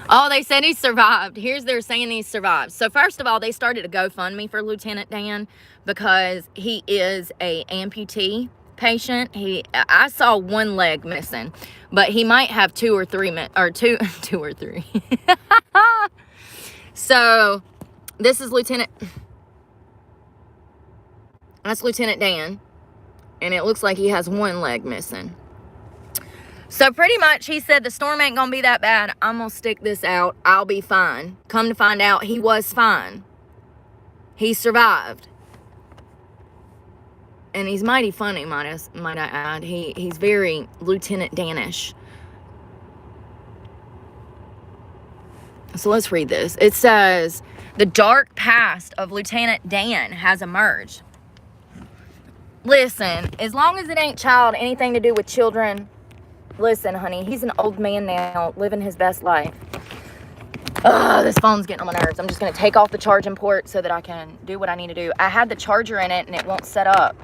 Oh, they said he survived. They're saying he survived. So first of all, they started a GoFundMe for Lieutenant Dan because he is a amputee patient. I saw one leg missing, but he might have two or three. So, this is that's Lieutenant Dan, and it looks like he has one leg missing. So, pretty much, he said, the storm ain't gonna be that bad. I'm gonna stick this out. I'll be fine. Come to find out, he was fine. He survived. And he's mighty funny, might I add. He's very Lieutenant Dan-ish. So let's read this. It says, the dark past of Lieutenant Dan has emerged. Listen, as long as it ain't anything to do with children, listen, honey, he's an old man now, living his best life. Ugh, this phone's getting on my nerves. I'm just going to take off the charging port so that I can do what I need to do. I had the charger in it and it won't set up.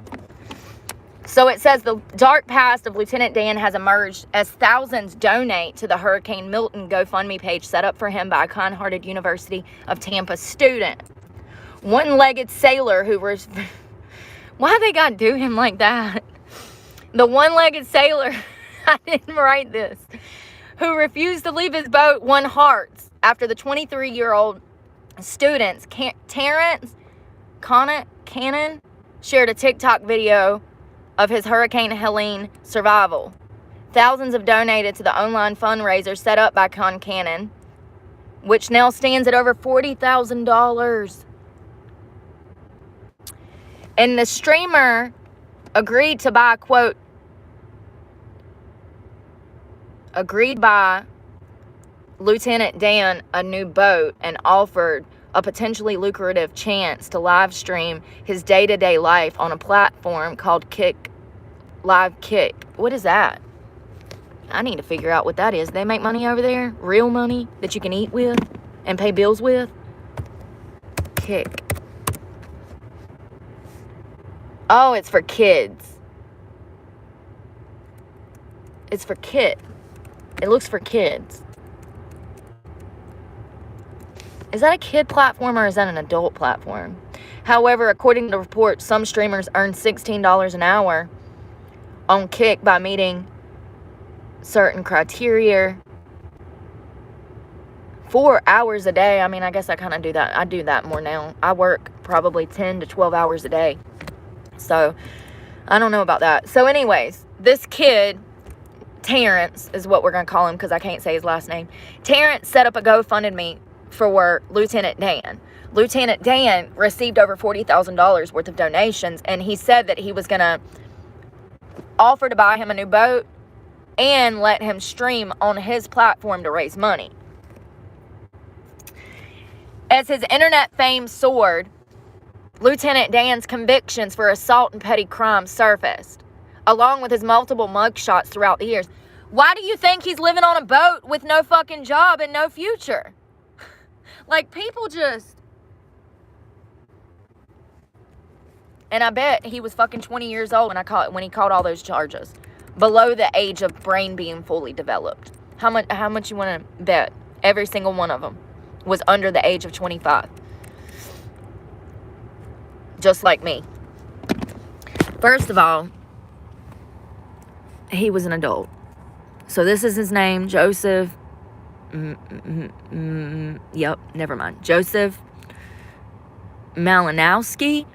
So it says the dark past of Lieutenant Dan has emerged as thousands donate to the Hurricane Milton GoFundMe page set up for him by a kind-hearted University of Tampa student. One-legged sailor who was... Why they got to do him like that? The one-legged sailor... I didn't write this. Who refused to leave his boat won hearts after the 23-year-old student's Terrence Cannon shared a TikTok video of his Hurricane Helene survival. Thousands have donated to the online fundraiser set up by Cannon, which now stands at over $40,000. And the streamer agreed to buy, quote, Lieutenant Dan a new boat and offered a potentially lucrative chance to live stream his day-to-day life on a platform called Kick. What is that? I need to figure out what that is. They make money over there? Real money that you can eat with and pay bills with? Kick. Oh, it's for kids. It's for kid. It looks for kids. Is that a kid platform or is that an adult platform? However, according to the report, some streamers earn $16 an hour on Kick by meeting certain criteria. 4 hours a day. I mean, I guess I kind of do that. I do that more now. I work probably 10 to 12 hours a day. So, I don't know about that. So, anyways, this kid, Terrence is what we're going to call him because I can't say his last name. Terrence set up a GoFundMe for Lieutenant Dan. Lieutenant Dan received over $40,000 worth of donations, and he said that he was going to offer to buy him a new boat and let him stream on his platform to raise money. As his internet fame soared, Lieutenant Dan's convictions for assault and petty crime surfaced, along with his multiple mugshots throughout the years. Why do you think he's living on a boat with no fucking job and no future? Like, people just... And I bet he was fucking 20 years old when he caught all those charges. Below the age of brain being fully developed. How much you want to bet? Every single one of them was under the age of 25. Just like me. First of all, he was an adult. So this is his name, Joseph. Yep, never mind. Joseph Malinowski.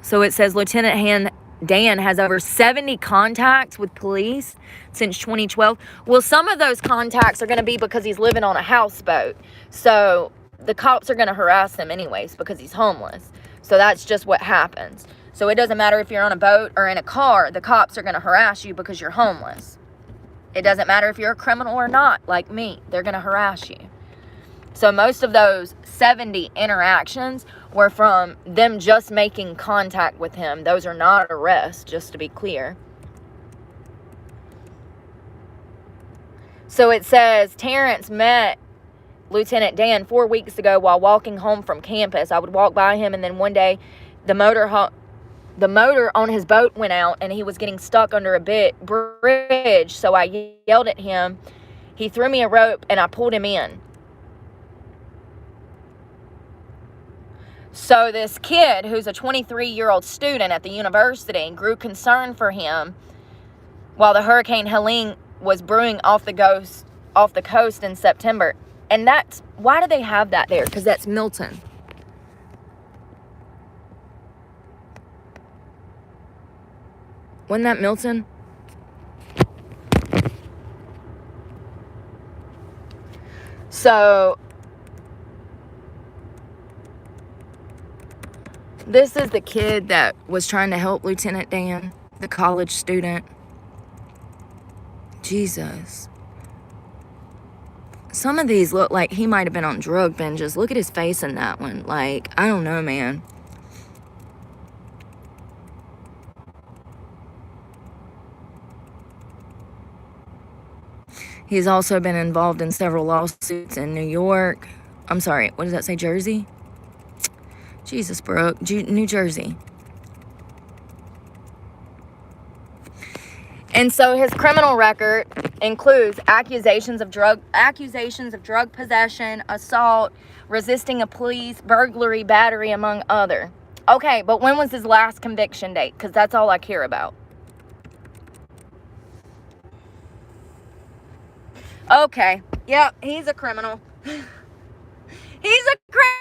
So it says Lieutenant Dan has over 70 contacts with police since 2012. Well, some of those contacts are going to be because he's living on a houseboat. So the cops are going to harass him anyways because he's homeless. So that's just what happens. So it doesn't matter if you're on a boat or in a car, the cops are going to harass you because you're homeless. It doesn't matter if you're a criminal or not, like me. They're going to harass you. So most of those 70 interactions were from them just making contact with him. Those are not arrests, just to be clear. So it says, Terrence met Lieutenant Dan 4 weeks ago while walking home from campus. I would walk by him, and then one day the motor on his boat went out, and he was getting stuck under a bridge. So I yelled at him. He threw me a rope, and I pulled him in. So this kid, who's a 23-year-old student at the university, grew concerned for him while the Hurricane Helene was brewing off the coast in September. And that's, why do they have that there? Because that's Milton. Wasn't that Milton? So this is the kid that was trying to help Lieutenant Dan, the college student. Jesus. Some of these look like he might have been on drug binges. Look at his face in that one. Like, I don't know, man. He's also been involved in several lawsuits in New York. I'm sorry, what does that say, Jersey? Jesus, Brooke. New Jersey. And so his criminal record includes accusations of drug possession, assault, resisting a police, burglary, battery, among other. Okay, but when was his last conviction date? Because that's all I care about. Okay, yep, he's a criminal. He's a criminal!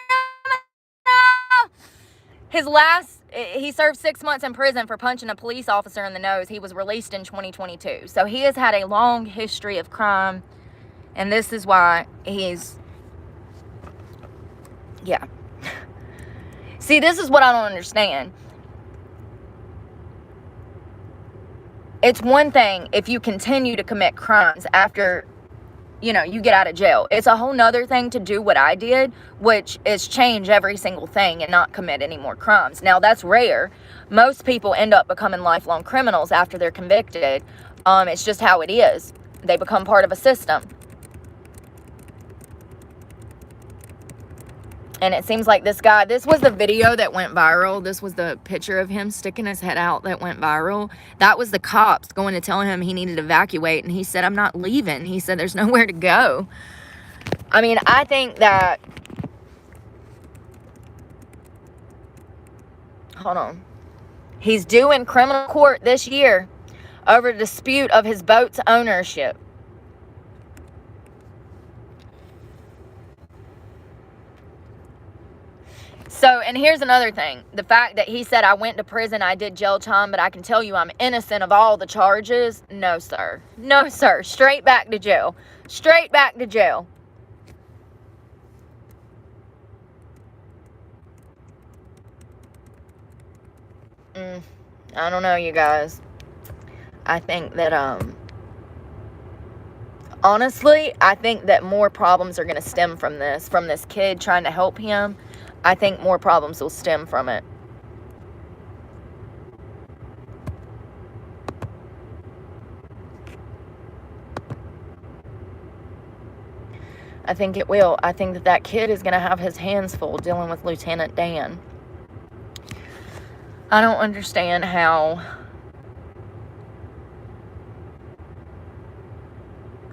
He served 6 months in prison for punching a police officer in the nose. He was released in 2022. So he has had a long history of crime. And this is why he's... Yeah. See, this is what I don't understand. It's one thing if you continue to commit crimes after you know, you get out of jail. It's a whole nother thing to do what I did, which is change every single thing and not commit any more crimes. Now, that's rare. Most people end up becoming lifelong criminals after they're convicted. It's just how it is. They become part of a system. And it seems like this guy, this was the video that went viral. This was the picture of him sticking his head out that went viral. That was the cops going to tell him he needed to evacuate. And he said, I'm not leaving. He said, there's nowhere to go. I mean, I think that, hold on. He's due in criminal court this year over a dispute of his boat's ownership. So, and here's another thing. The fact that he said, I went to prison, I did jail time, but I can tell you I'm innocent of all the charges. No, sir. No, sir. Straight back to jail. Straight back to jail. I don't know, you guys. I think that, honestly, I think that more problems are going to stem from this kid trying to help him. I think more problems will stem from it. I think it will. I think that that kid is going to have his hands full dealing with Lieutenant Dan. I don't understand how...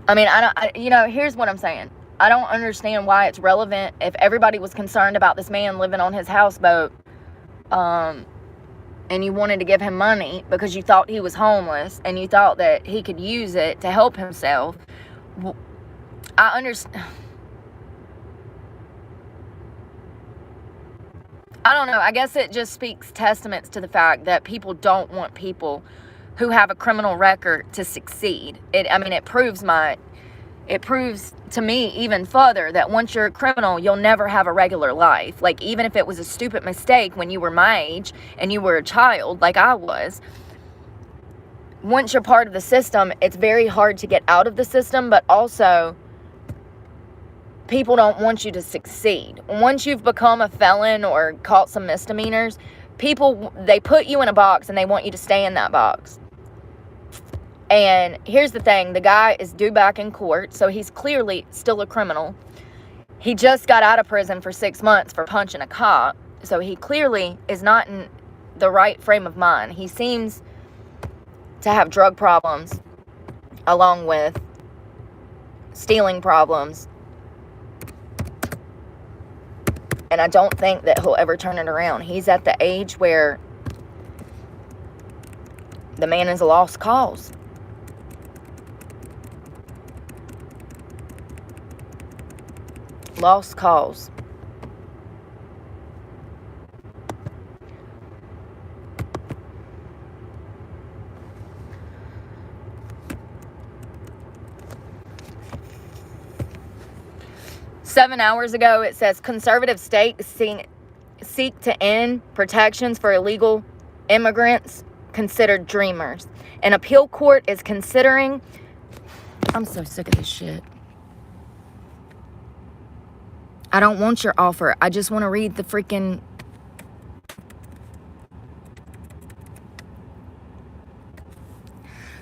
I mean, you know, here's what I'm saying. I don't understand why it's relevant if everybody was concerned about this man living on his houseboat, and you wanted to give him money because you thought he was homeless and you thought that he could use it to help himself. I understand. I don't know. I guess it just speaks testaments to the fact that people don't want people who have a criminal record to succeed. I mean, it proves to me even further that once you're a criminal, you'll never have a regular life. Like, even if it was a stupid mistake when you were my age and you were a child, like I was, once you're part of the system, it's very hard to get out of the system, but also people don't want you to succeed. Once you've become a felon or caught some misdemeanors, people, they put you in a box and they want you to stay in that box. And here's the thing, the guy is due back in court, so he's clearly still a criminal. He just got out of prison for 6 months for punching a cop, so he clearly is not in the right frame of mind. He seems to have drug problems, along with stealing problems. And I don't think that he'll ever turn it around. He's at the age where the man is a lost cause. Lost cause. Seven hours ago, it says conservative states seek to end protections for illegal immigrants considered dreamers. An appeal court is considering... I'm so sick of this shit. I don't want your offer. I just want to read the freaking...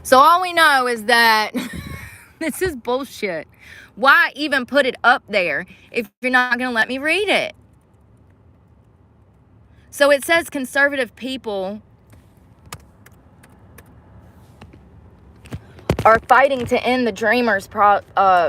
So all we know is that this is bullshit. Why even put it up there if you're not going to let me read it? So it says conservative people are fighting to end the Dreamers policy.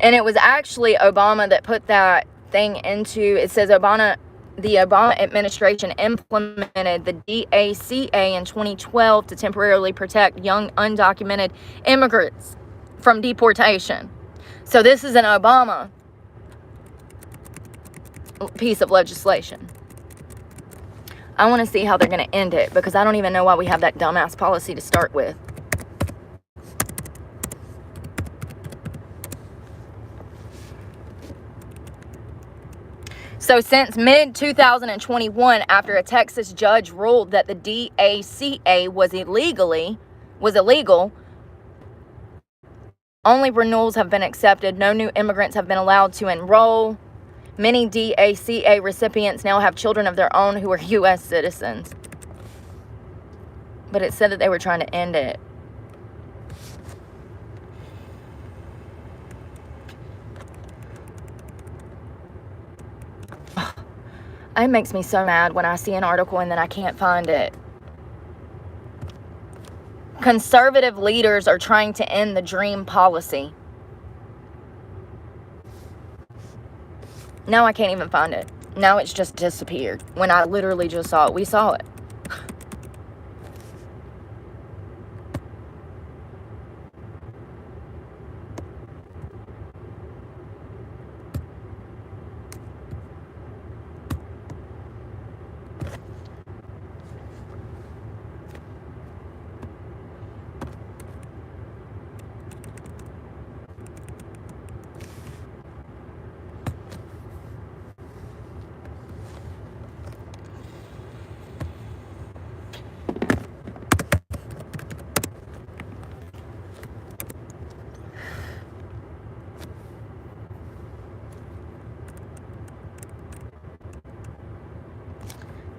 And it was actually Obama that put that thing into, it says the Obama administration implemented the DACA in 2012 to temporarily protect young undocumented immigrants from deportation. So this is an Obama piece of legislation. I want to see how they're going to end it, because I don't even know why we have that dumbass policy to start with. So since mid-2021, after a Texas judge ruled that the DACA was illegal, only renewals have been accepted. No new immigrants have been allowed to enroll. Many DACA recipients now have children of their own who are U.S. citizens. But it said that they were trying to end it. It makes me so mad when I see an article and then I can't find it. Conservative leaders are trying to end the DREAM policy. Now I can't even find it. Now it's just disappeared when I literally just saw it. We saw it.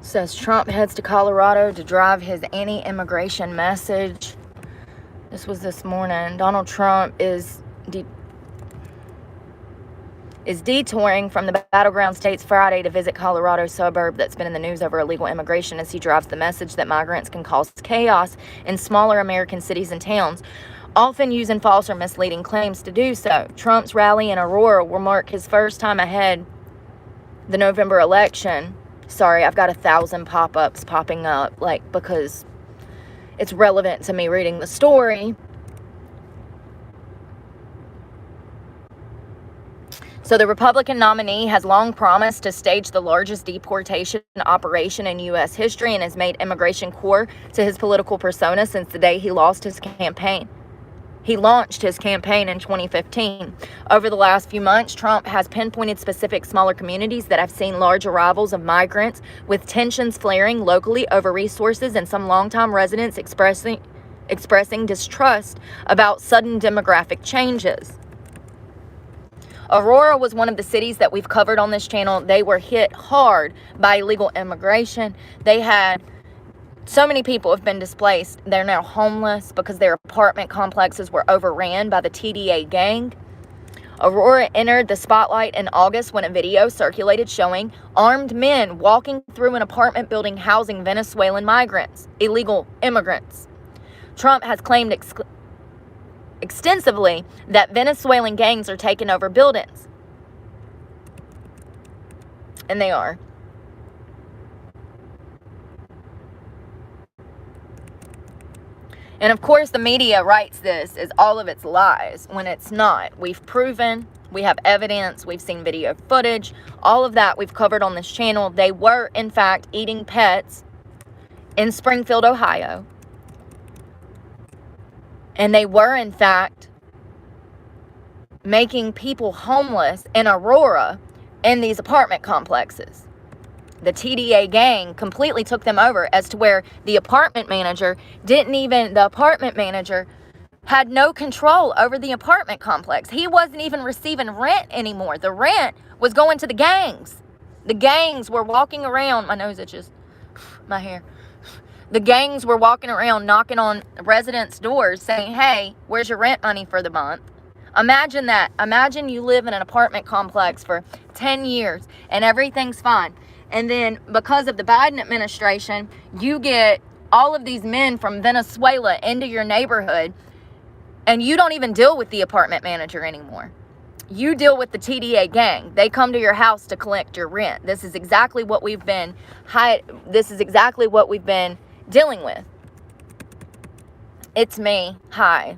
Says Trump heads to Colorado to drive his anti-immigration message. This was this morning. Donald Trump is detouring from the battleground states Friday to visit Colorado suburb that's been in the news over illegal immigration as he drives the message that migrants can cause chaos in smaller American cities and towns, often using false or misleading claims to do so. Trump's rally in Aurora will mark his first time ahead the November election. Sorry, I've got 1,000 pop-ups popping up, because it's relevant to me reading the story. So the Republican nominee has long promised to stage the largest deportation operation in U.S. history and has made immigration core to his political persona since the day he launched his campaign. He launched his campaign in 2015. Over the last few months, Trump has pinpointed specific smaller communities that have seen large arrivals of migrants, with tensions flaring locally over resources and some longtime residents expressing distrust about sudden demographic changes. Aurora was one of the cities that we've covered on this channel. They were hit hard by illegal immigration. They had so many people have been displaced. They're now homeless because their apartment complexes were overran by the TDA gang. Aurora entered the spotlight in August when a video circulated showing armed men walking through an apartment building housing Venezuelan migrants, illegal immigrants. Trump has claimed extensively that Venezuelan gangs are taking over buildings. And they are. And of course, the media writes this as all of its lies when it's not. We've proven, we have evidence, we've seen video footage, all of that we've covered on this channel. They were, in fact, eating pets in Springfield, Ohio. And they were, in fact, making people homeless in Aurora in these apartment complexes. The TDA gang completely took them over, as to where the apartment manager had no control over the apartment complex. He wasn't even receiving rent anymore. The rent was going to the gangs. The gangs were walking around, my nose itches, my hair. The gangs were walking around knocking on residents' doors saying, hey, where's your rent money for the month? Imagine that. Imagine you live in an apartment complex for 10 years and everything's fine. And then because of the Biden administration, you get all of these men from Venezuela into your neighborhood and you don't even deal with the apartment manager anymore. You deal with the TDA gang. They come to your house to collect your rent. This is exactly what we've been dealing with. It's me. Hi.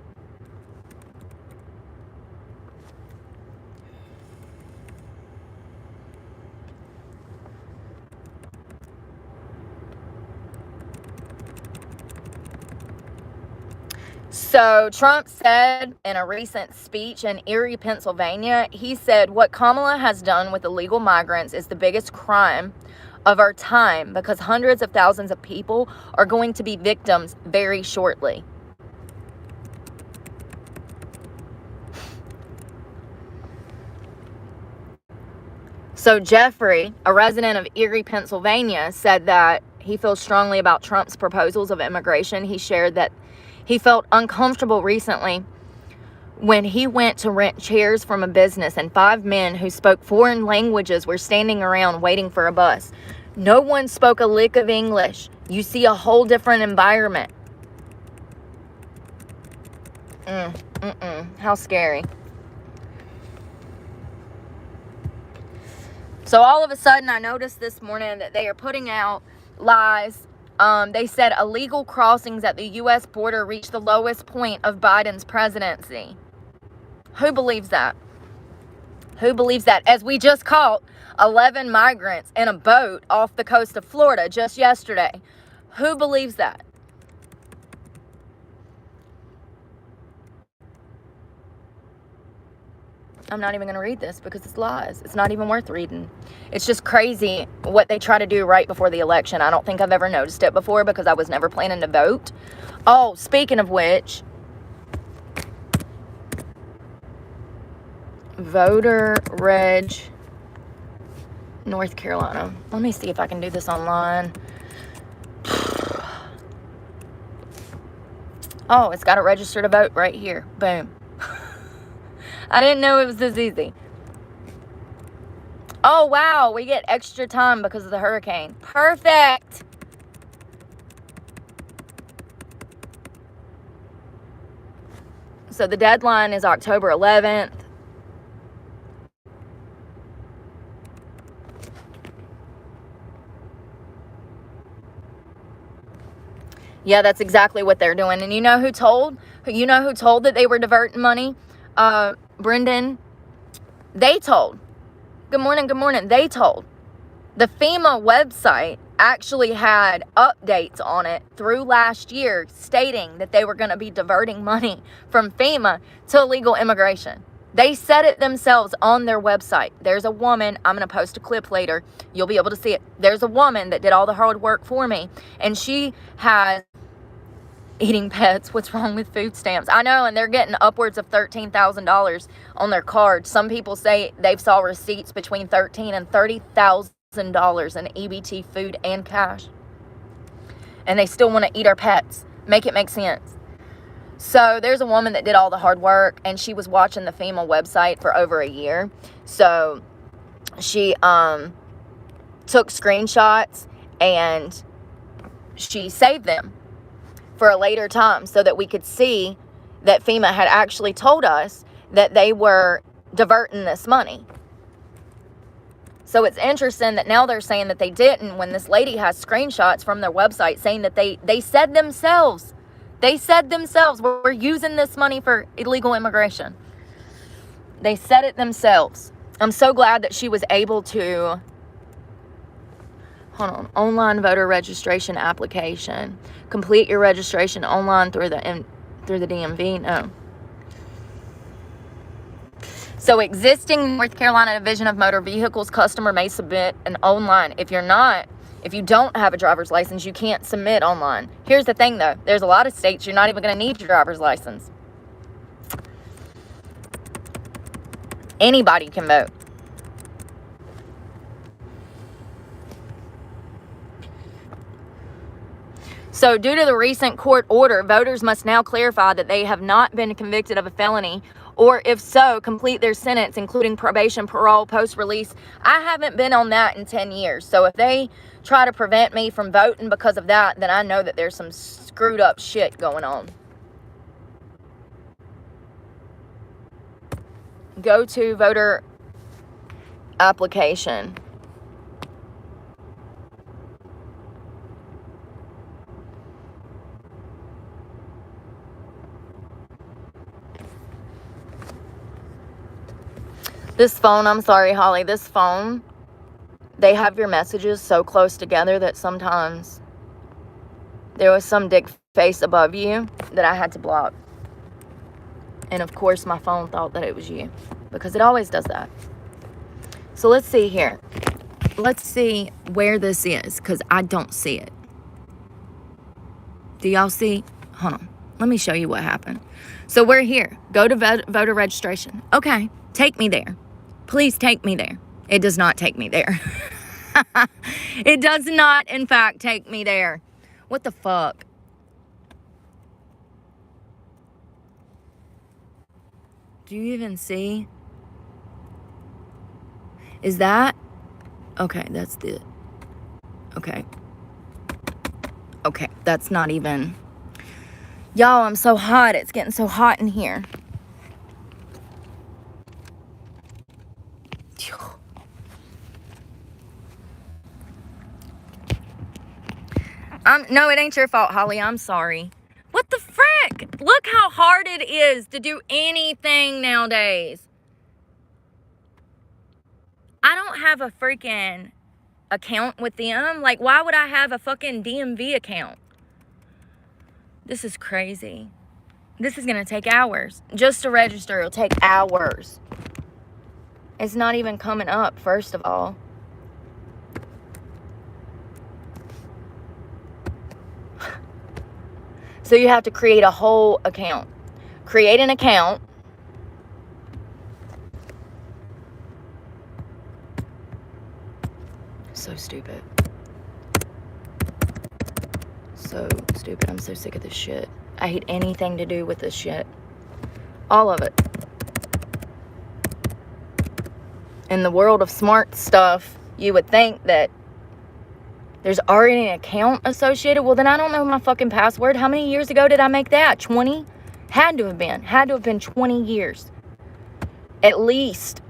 So Trump said in a recent speech in Erie, Pennsylvania, he said, what Kamala has done with illegal migrants is the biggest crime of our time because hundreds of thousands of people are going to be victims very shortly. So Jeffrey, a resident of Erie, Pennsylvania, said that he feels strongly about Trump's proposals of immigration. He shared that he felt uncomfortable recently when he went to rent chairs from a business and 5 men who spoke foreign languages were standing around waiting for a bus. No one spoke a lick of English. You see a whole different environment. How scary. So all of a sudden I noticed this morning that they are putting out lies. They said illegal crossings at the U.S. border reached the lowest point of Biden's presidency. Who believes that? Who believes that? As we just caught 11 migrants in a boat off the coast of Florida just yesterday. Who believes that? I'm not even going to read this because it's lies. It's not even worth reading. It's just crazy what they try to do right before the election. I don't think I've ever noticed it before because I was never planning to vote. Oh, speaking of which, voter reg, North Carolina. Let me see if I can do this online. Oh, it's got to register to vote right here. Boom. I didn't know it was this easy. Oh, wow. We get extra time because of the hurricane. Perfect. So the deadline is October 11th. Yeah, that's exactly what they're doing. And you know who told that they were diverting money? Brendan, they told. Good morning. They told. The FEMA website actually had updates on it through last year stating that they were going to be diverting money from FEMA to illegal immigration. They said it themselves on their website. There's a woman, I'm going to post a clip later. You'll be able to see it. There's a woman that did all the hard work for me, and she has eating pets. What's wrong with food stamps? I know, and they're getting upwards of $13,000 on their cards. Some people say they've saw receipts between $13,000 and $30,000 in EBT food and cash. And they still want to eat our pets. Make it make sense. So there's a woman that did all the hard work, and she was watching the FEMA website for over a year. So she took screenshots and she saved them for a later time so that we could see that FEMA had actually told us that they were diverting this money. So it's interesting that now they're saying that they didn't when this lady has screenshots from their website saying that they said themselves, we're using this money for illegal immigration. They said it themselves. I'm so glad that she was able to, hold on, online voter registration application. Complete your registration online through the DMV. No. So existing North Carolina Division of Motor Vehicles customer may submit an online. If you don't have a driver's license, you can't submit online. Here's the thing though. There's a lot of states you're not even going to need your driver's license. Anybody can vote. So due to the recent court order, voters must now clarify that they have not been convicted of a felony, or if so, complete their sentence, including probation, parole, post-release. I haven't been on that in 10 years. So if they try to prevent me from voting because of that, then I know that there's some screwed up shit going on. Go to voter application. This phone, I'm sorry, Holly, this phone, they have your messages so close together that sometimes there was some dick face above you that I had to block. And of course, my phone thought that it was you, because it always does that. So let's see here. Let's see where this is, because I don't see it. Do y'all see? Hold on. Let me show you what happened. So we're here. Go to voter registration. Okay. Take me there. Please take me there. It does not take me there. It does not, in fact, take me there. What the fuck? Do you even see? Is that? Okay, that's the... Okay. Okay, that's not even... Y'all, I'm so hot. It's getting so hot in here. No, it ain't your fault, Holly. I'm sorry. What the frick? Look how hard it is to do anything nowadays. I don't have a freaking account with them. Like, why would I have a fucking DMV account? This is crazy. This is going to take hours. Just to register, it'll take hours. It's not even coming up, first of all. So you have to create a whole account. Create an account. So stupid. So stupid. I'm so sick of this shit. I hate anything to do with this shit. All of it. In the world of smart stuff, you would think that there's already an account associated. Well, then I don't know my fucking password. How many years ago did I make that? 20? Had to have been 20 years. At least.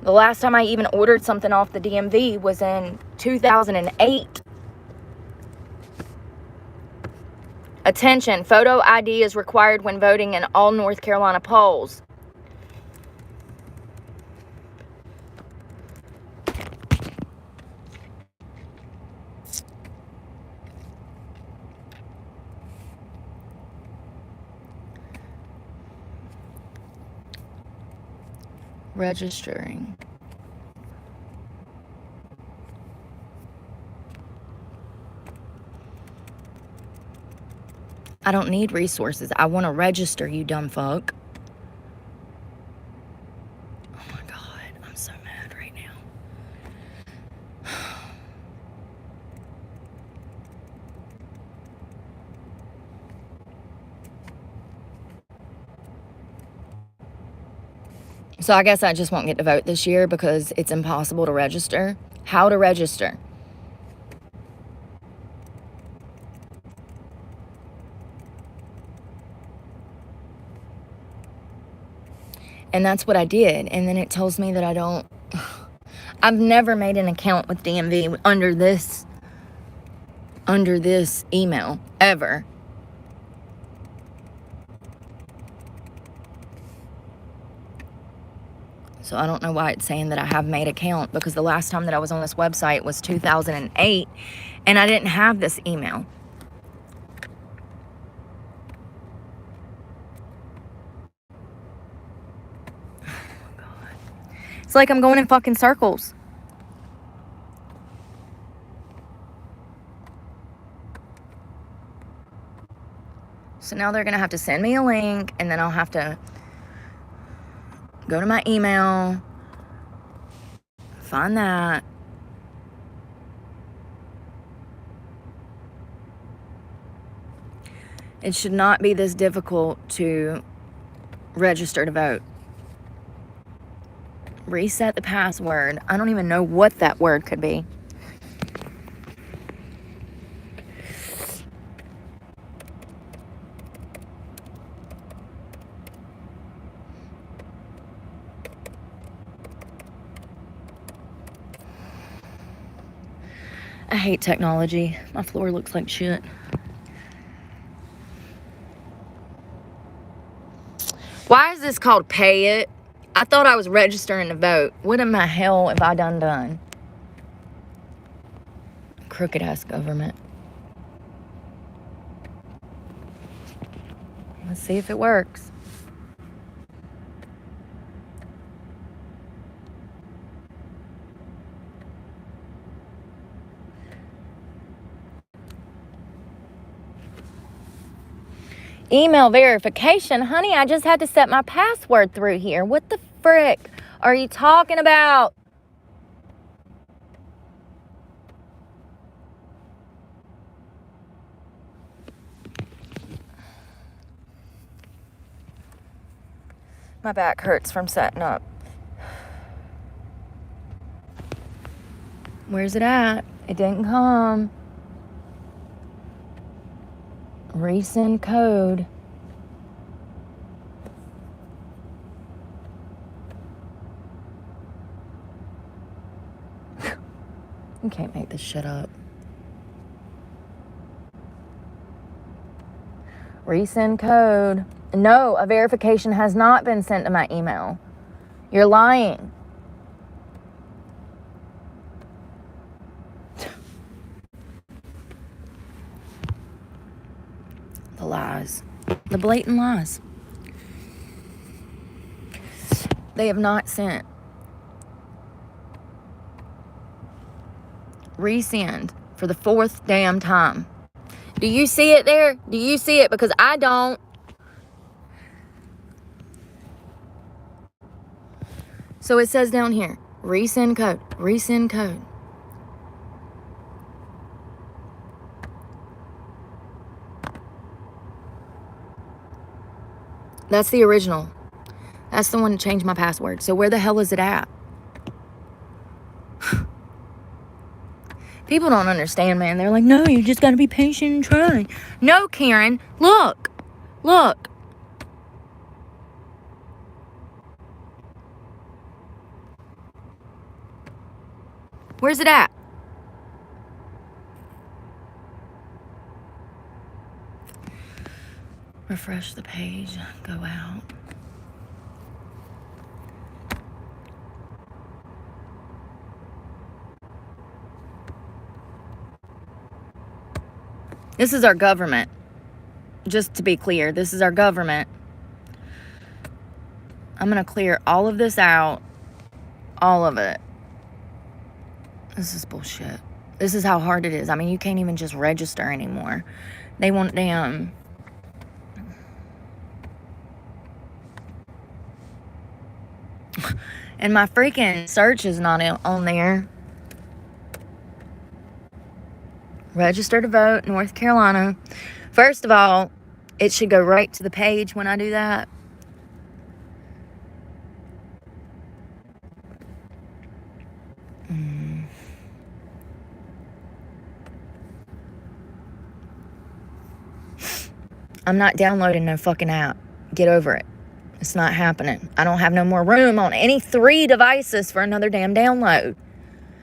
The last time I even ordered something off the DMV was in 2008. Attention, photo ID is required when voting in all North Carolina polls. Registering. I don't need resources. I want to register, you dumb fuck. Oh my God, I'm so mad right now. So I guess I just won't get to vote this year because it's impossible to register. How to register? And that's what I did. And then it tells me that I don't... I've never made an account with DMV under this email, ever. So I don't know why it's saying that I have made an account, because the last time that I was on this website was 2008, and I didn't have this email. It's like I'm going in fucking circles. So now they're going to have to send me a link, and then I'll have to go to my email, find that. It should not be this difficult to register to vote. Reset the password. I don't even know what that word could be. I hate technology. My floor looks like shit. Why is this called pay it? I thought I was registering to vote. What in the hell have I done? Crooked ass government. Let's see if it works. Email verification. Honey, I just had to set my password through here. What the frick are you talking about? My back hurts from setting up. Where's it at? It didn't come. Resend code. You can't make this shit up. Resend code. No, a verification has not been sent to my email. You're lying. The lies. The blatant lies. They have not sent. Resend for the 4th damn time. Do you see it there? Do you see it? Because I don't. So it says down here, resend code, resend code. That's the original. That's the one that changed my password. So where the hell is it at? People don't understand, man. They're like, no, you just got to be patient and try. No, Karen, look. Look. Where's it at? Refresh the page. Go out. This is our government. Just to be clear, this is our government. I'm going to clear all of this out. All of it. This is bullshit. This is how hard it is. I mean, you can't even just register anymore. They want damn... And my freaking search is not on there. Register to vote, North Carolina. First of all, it should go right to the page when I do that. I'm not downloading no fucking app. Get over it. It's not happening. I don't have no more room on any 3 devices for another damn download.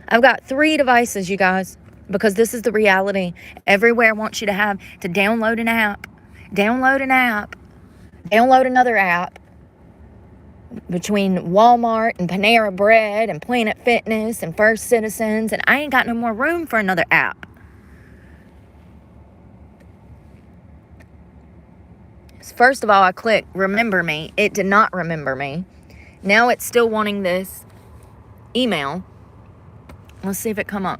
I've got 3 devices, you guys, because this is the reality. Everywhere wants you to have to download an app, download another app. Between Walmart and Panera Bread and Planet Fitness and First Citizens, and I ain't got no more room for another app. First of all, I clicked remember me. It did not remember me. Now it's still wanting this email. Let's see if it come up.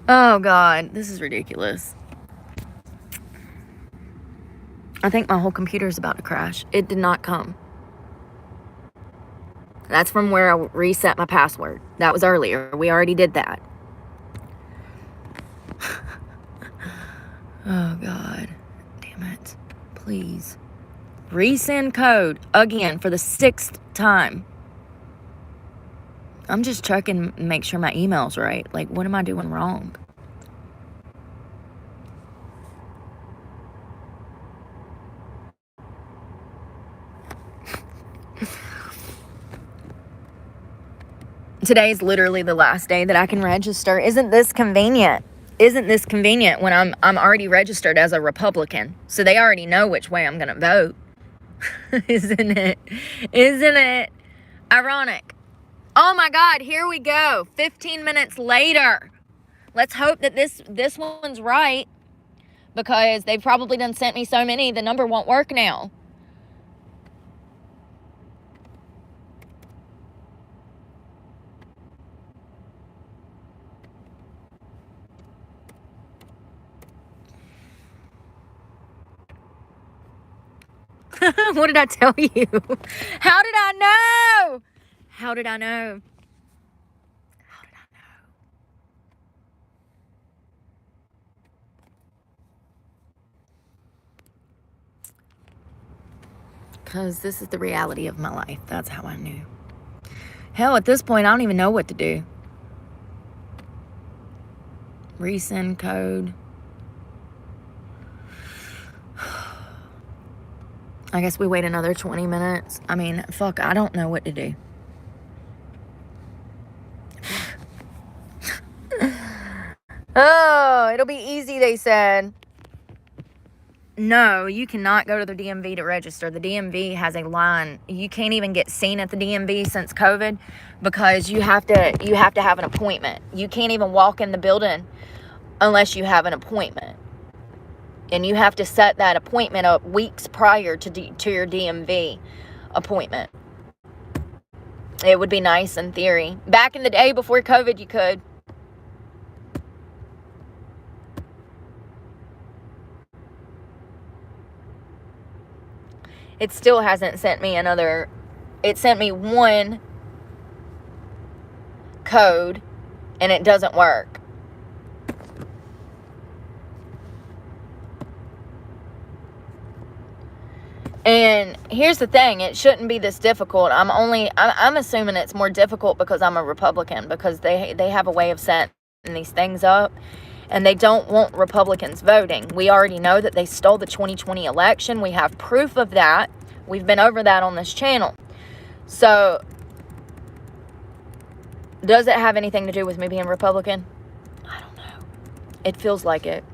Oh, God. This is ridiculous. I think my whole computer is about to crash. It did not come. That's from where I reset my password. That was earlier. We already did that. Oh, God. Damn it. Please. Resend code again for the 6th time. I'm just checking and make sure my email's right. Like, what am I doing wrong? Today's literally the last day that I can register. Isn't this convenient? Isn't this convenient when I'm already registered as a Republican? So they already know which way I'm going to vote. Isn't it? Isn't it ironic? Oh my God, here we go. 15 minutes later. Let's hope that this one's right, because they've probably done sent me so many, the number won't work now. What did I tell you? How did I know? How did I know? How did I know? Because this is the reality of my life. That's how I knew. Hell, at this point, I don't even know what to do. Resend code. I guess we wait another 20 minutes. I mean, fuck, I don't know what to do. Oh, it'll be easy, they said. No, you cannot go to the DMV to register. The DMV has a line. You can't even get seen at the DMV since COVID because you have to have an appointment. You can't even walk in the building unless you have an appointment. And you have to set that appointment up weeks prior to your DMV appointment. It would be nice in theory. Back in the day before COVID, you could. It still hasn't sent me another. It sent me one code and it doesn't work. And here's the thing, it shouldn't be this difficult. I'm assuming it's more difficult because I'm a Republican, because they have a way of setting these things up. And they don't want Republicans voting. We already know that they stole the 2020 election. We have proof of that. We've been over that on this channel. So, does it have anything to do with me being Republican? I don't know. It feels like it.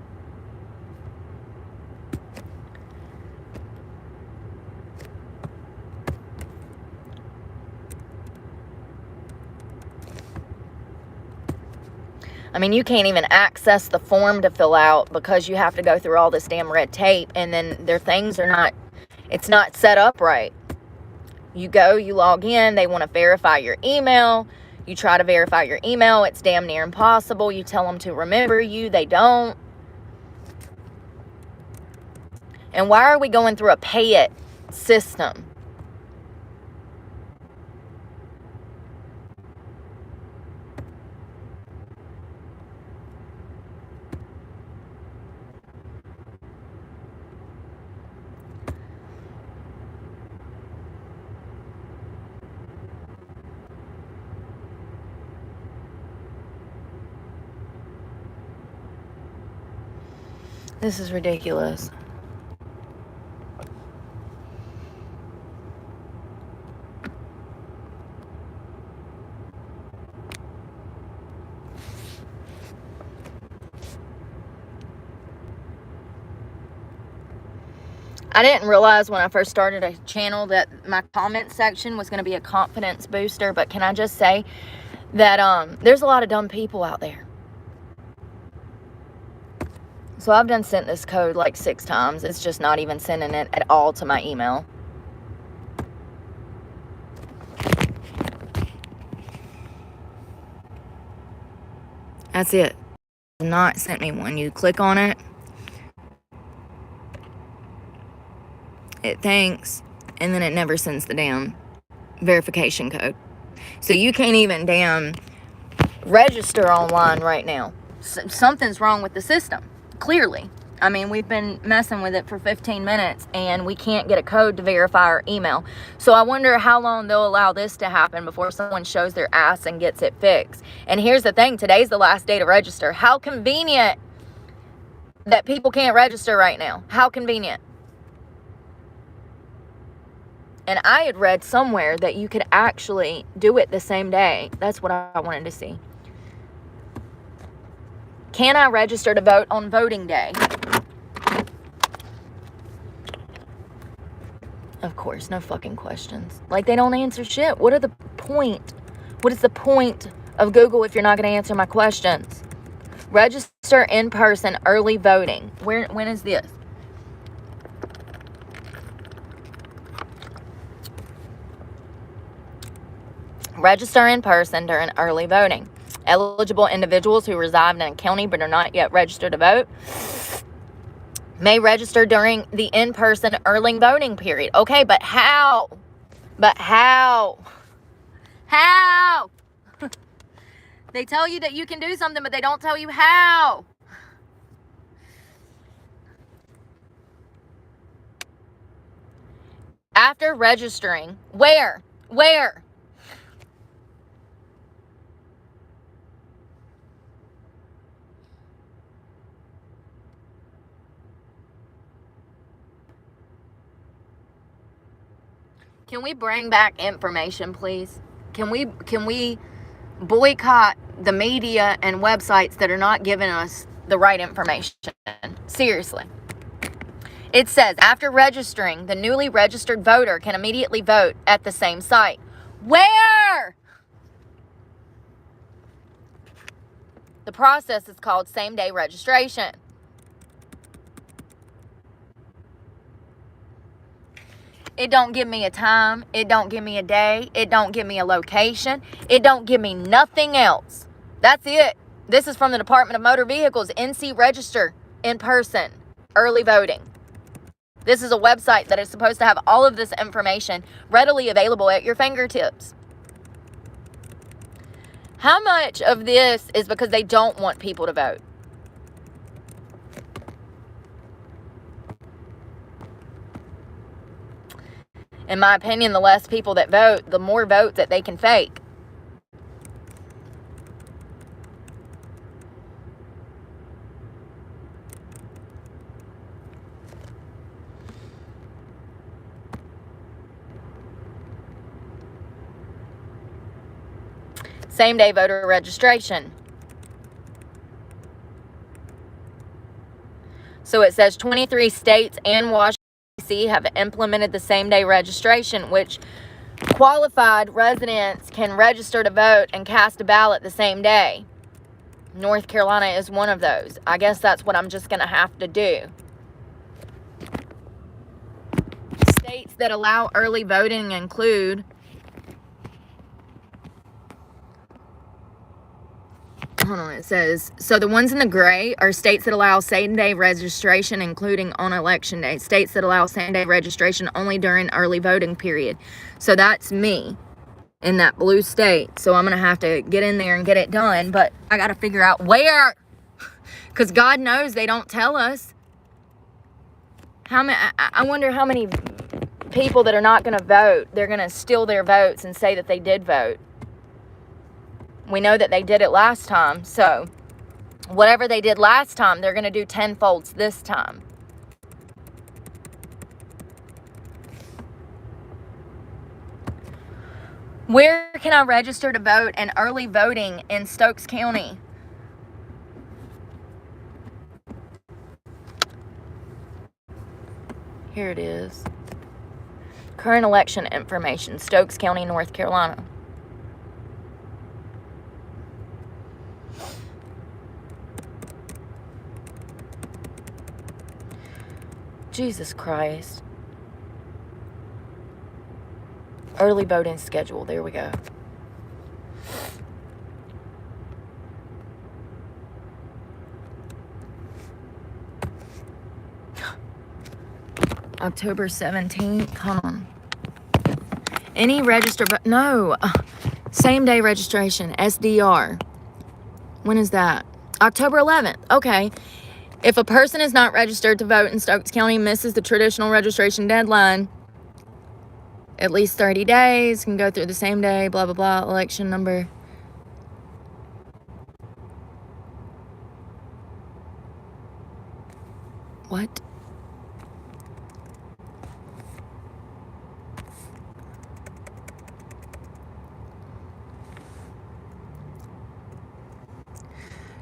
I mean, you can't even access the form to fill out because you have to go through all this damn red tape, and then their things are not, it's not set up right. You go, you log in, they want to verify your email. You try to verify your email, it's damn near impossible. You tell them to remember you, they don't. And why are we going through a pay it system? This is ridiculous. I didn't realize when I first started a channel that my comment section was going to be a confidence booster, but can I just say that there's a lot of dumb people out there. So I've done sent this code like 6 times. It's just not even sending it at all to my email. That's it. Not sent me one. You click on it. It thanks. And then it never sends the damn verification code. So you can't even damn register online right now. Something's wrong with the system. Clearly. I mean, we've been messing with it for 15 minutes and we can't get a code to verify our email. So I wonder how long they'll allow this to happen before someone shows their ass and gets it fixed. And here's the thing, today's the last day to register. How convenient that people can't register right now. How convenient. And I had read somewhere that you could actually do it the same day. That's what I wanted to see. Can I register to vote on voting day? Of course, no fucking questions. Like, they don't answer shit. What are the point? What is the point of Google if you're not going to answer my questions? Register in person early voting. When is this? Register in person during early voting. Eligible individuals who reside in a county but are not yet registered to vote may register during the in-person early voting period. Okay, but how? But how? How? They tell you that you can do something, but they don't tell you how. After registering, where? Where? Can we bring back information, please? Can we boycott the media and websites that are not giving us the right information? Seriously. It says, after registering, the newly registered voter can immediately vote at the same site. Where? The process is called same-day registration. It don't give me a time. It don't give me a day. It don't give me a location. It don't give me nothing else. That's it. This is from the Department of Motor Vehicles, NC Register in person, early voting. This is a website that is supposed to have all of this information readily available at your fingertips. How much of this is because they don't want people to vote? In my opinion, the less people that vote, the more votes that they can fake. Same-day voter registration. So it says 23 states and Washington, D.C. have implemented the same-day registration, which qualified residents can register to vote and cast a ballot the same day. North Carolina is one of those. I guess that's what I'm just going to have to do. States that allow early voting include it says, so the ones in the gray are states that allow same-day registration, including on election day. States that allow same-day registration only during early voting period. So that's me in that blue state. So I'm going to have to get in there and get it done. But I got to figure out where. Because God knows they don't tell us. I wonder how many people that are not going to vote, they're going to steal their votes and say that they did vote. We know that they did it last time, so whatever they did last time, they're going to do tenfolds this time. Where can I register to vote and early voting in Stokes County? Here it is. Current election information, Stokes County, North Carolina. Jesus Christ. Early voting schedule. There we go. October 17th. Hold on. Any register, but no. Same day registration. SDR. When is that? October 11th. Okay. If a person is not registered to vote in Stokes County, misses the traditional registration deadline, at least 30 days, can go through the same day, blah, blah, blah, election number. What?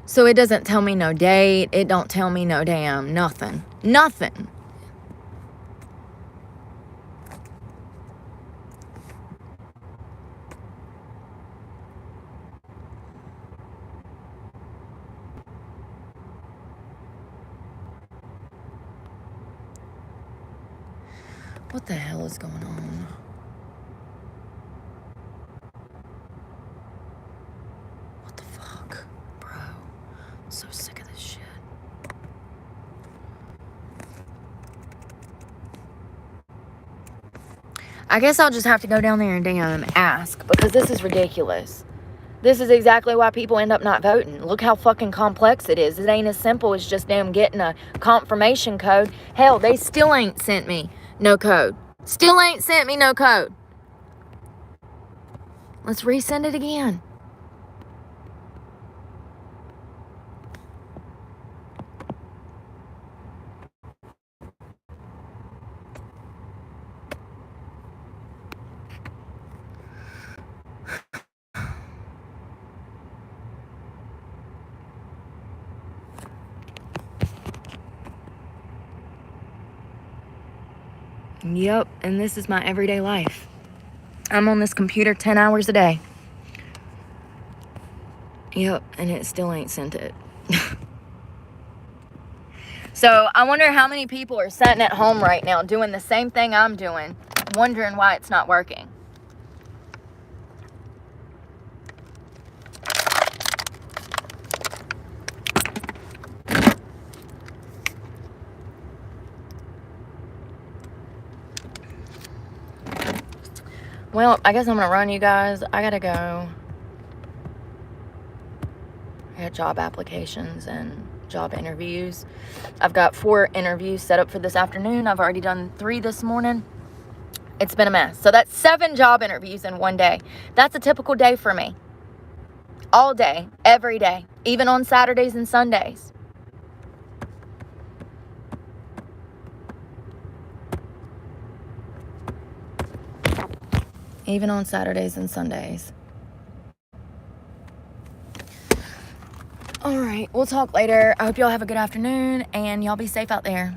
So it doesn't tell me no date. It don't tell me no damn nothing. Nothing. What the hell is going on? What the fuck, bro? I'm so sick of this shit. I guess I'll just have to go down there and damn ask, because this is ridiculous. This is exactly why people end up not voting. Look how fucking complex it is. It ain't as simple as just damn getting a confirmation code. Hell, they still ain't sent me no code. Still ain't sent me no code. Let's resend it again. Yep, and this is my everyday life. I'm on this computer 10 hours a day. Yep, and it still ain't sent it. So I wonder how many people are sitting at home right now doing the same thing I'm doing, wondering why it's not working. Well, I guess I'm gonna run, you guys. I gotta go. I got job applications and job interviews. I've got 4 interviews set up for this afternoon. I've already done 3 this morning. It's been a mess. So that's 7 job interviews in one day. That's a typical day for me. All day, every day, even on Saturdays and Sundays. Even on Saturdays and Sundays. All right, we'll talk later. I hope y'all have a good afternoon, and y'all be safe out there.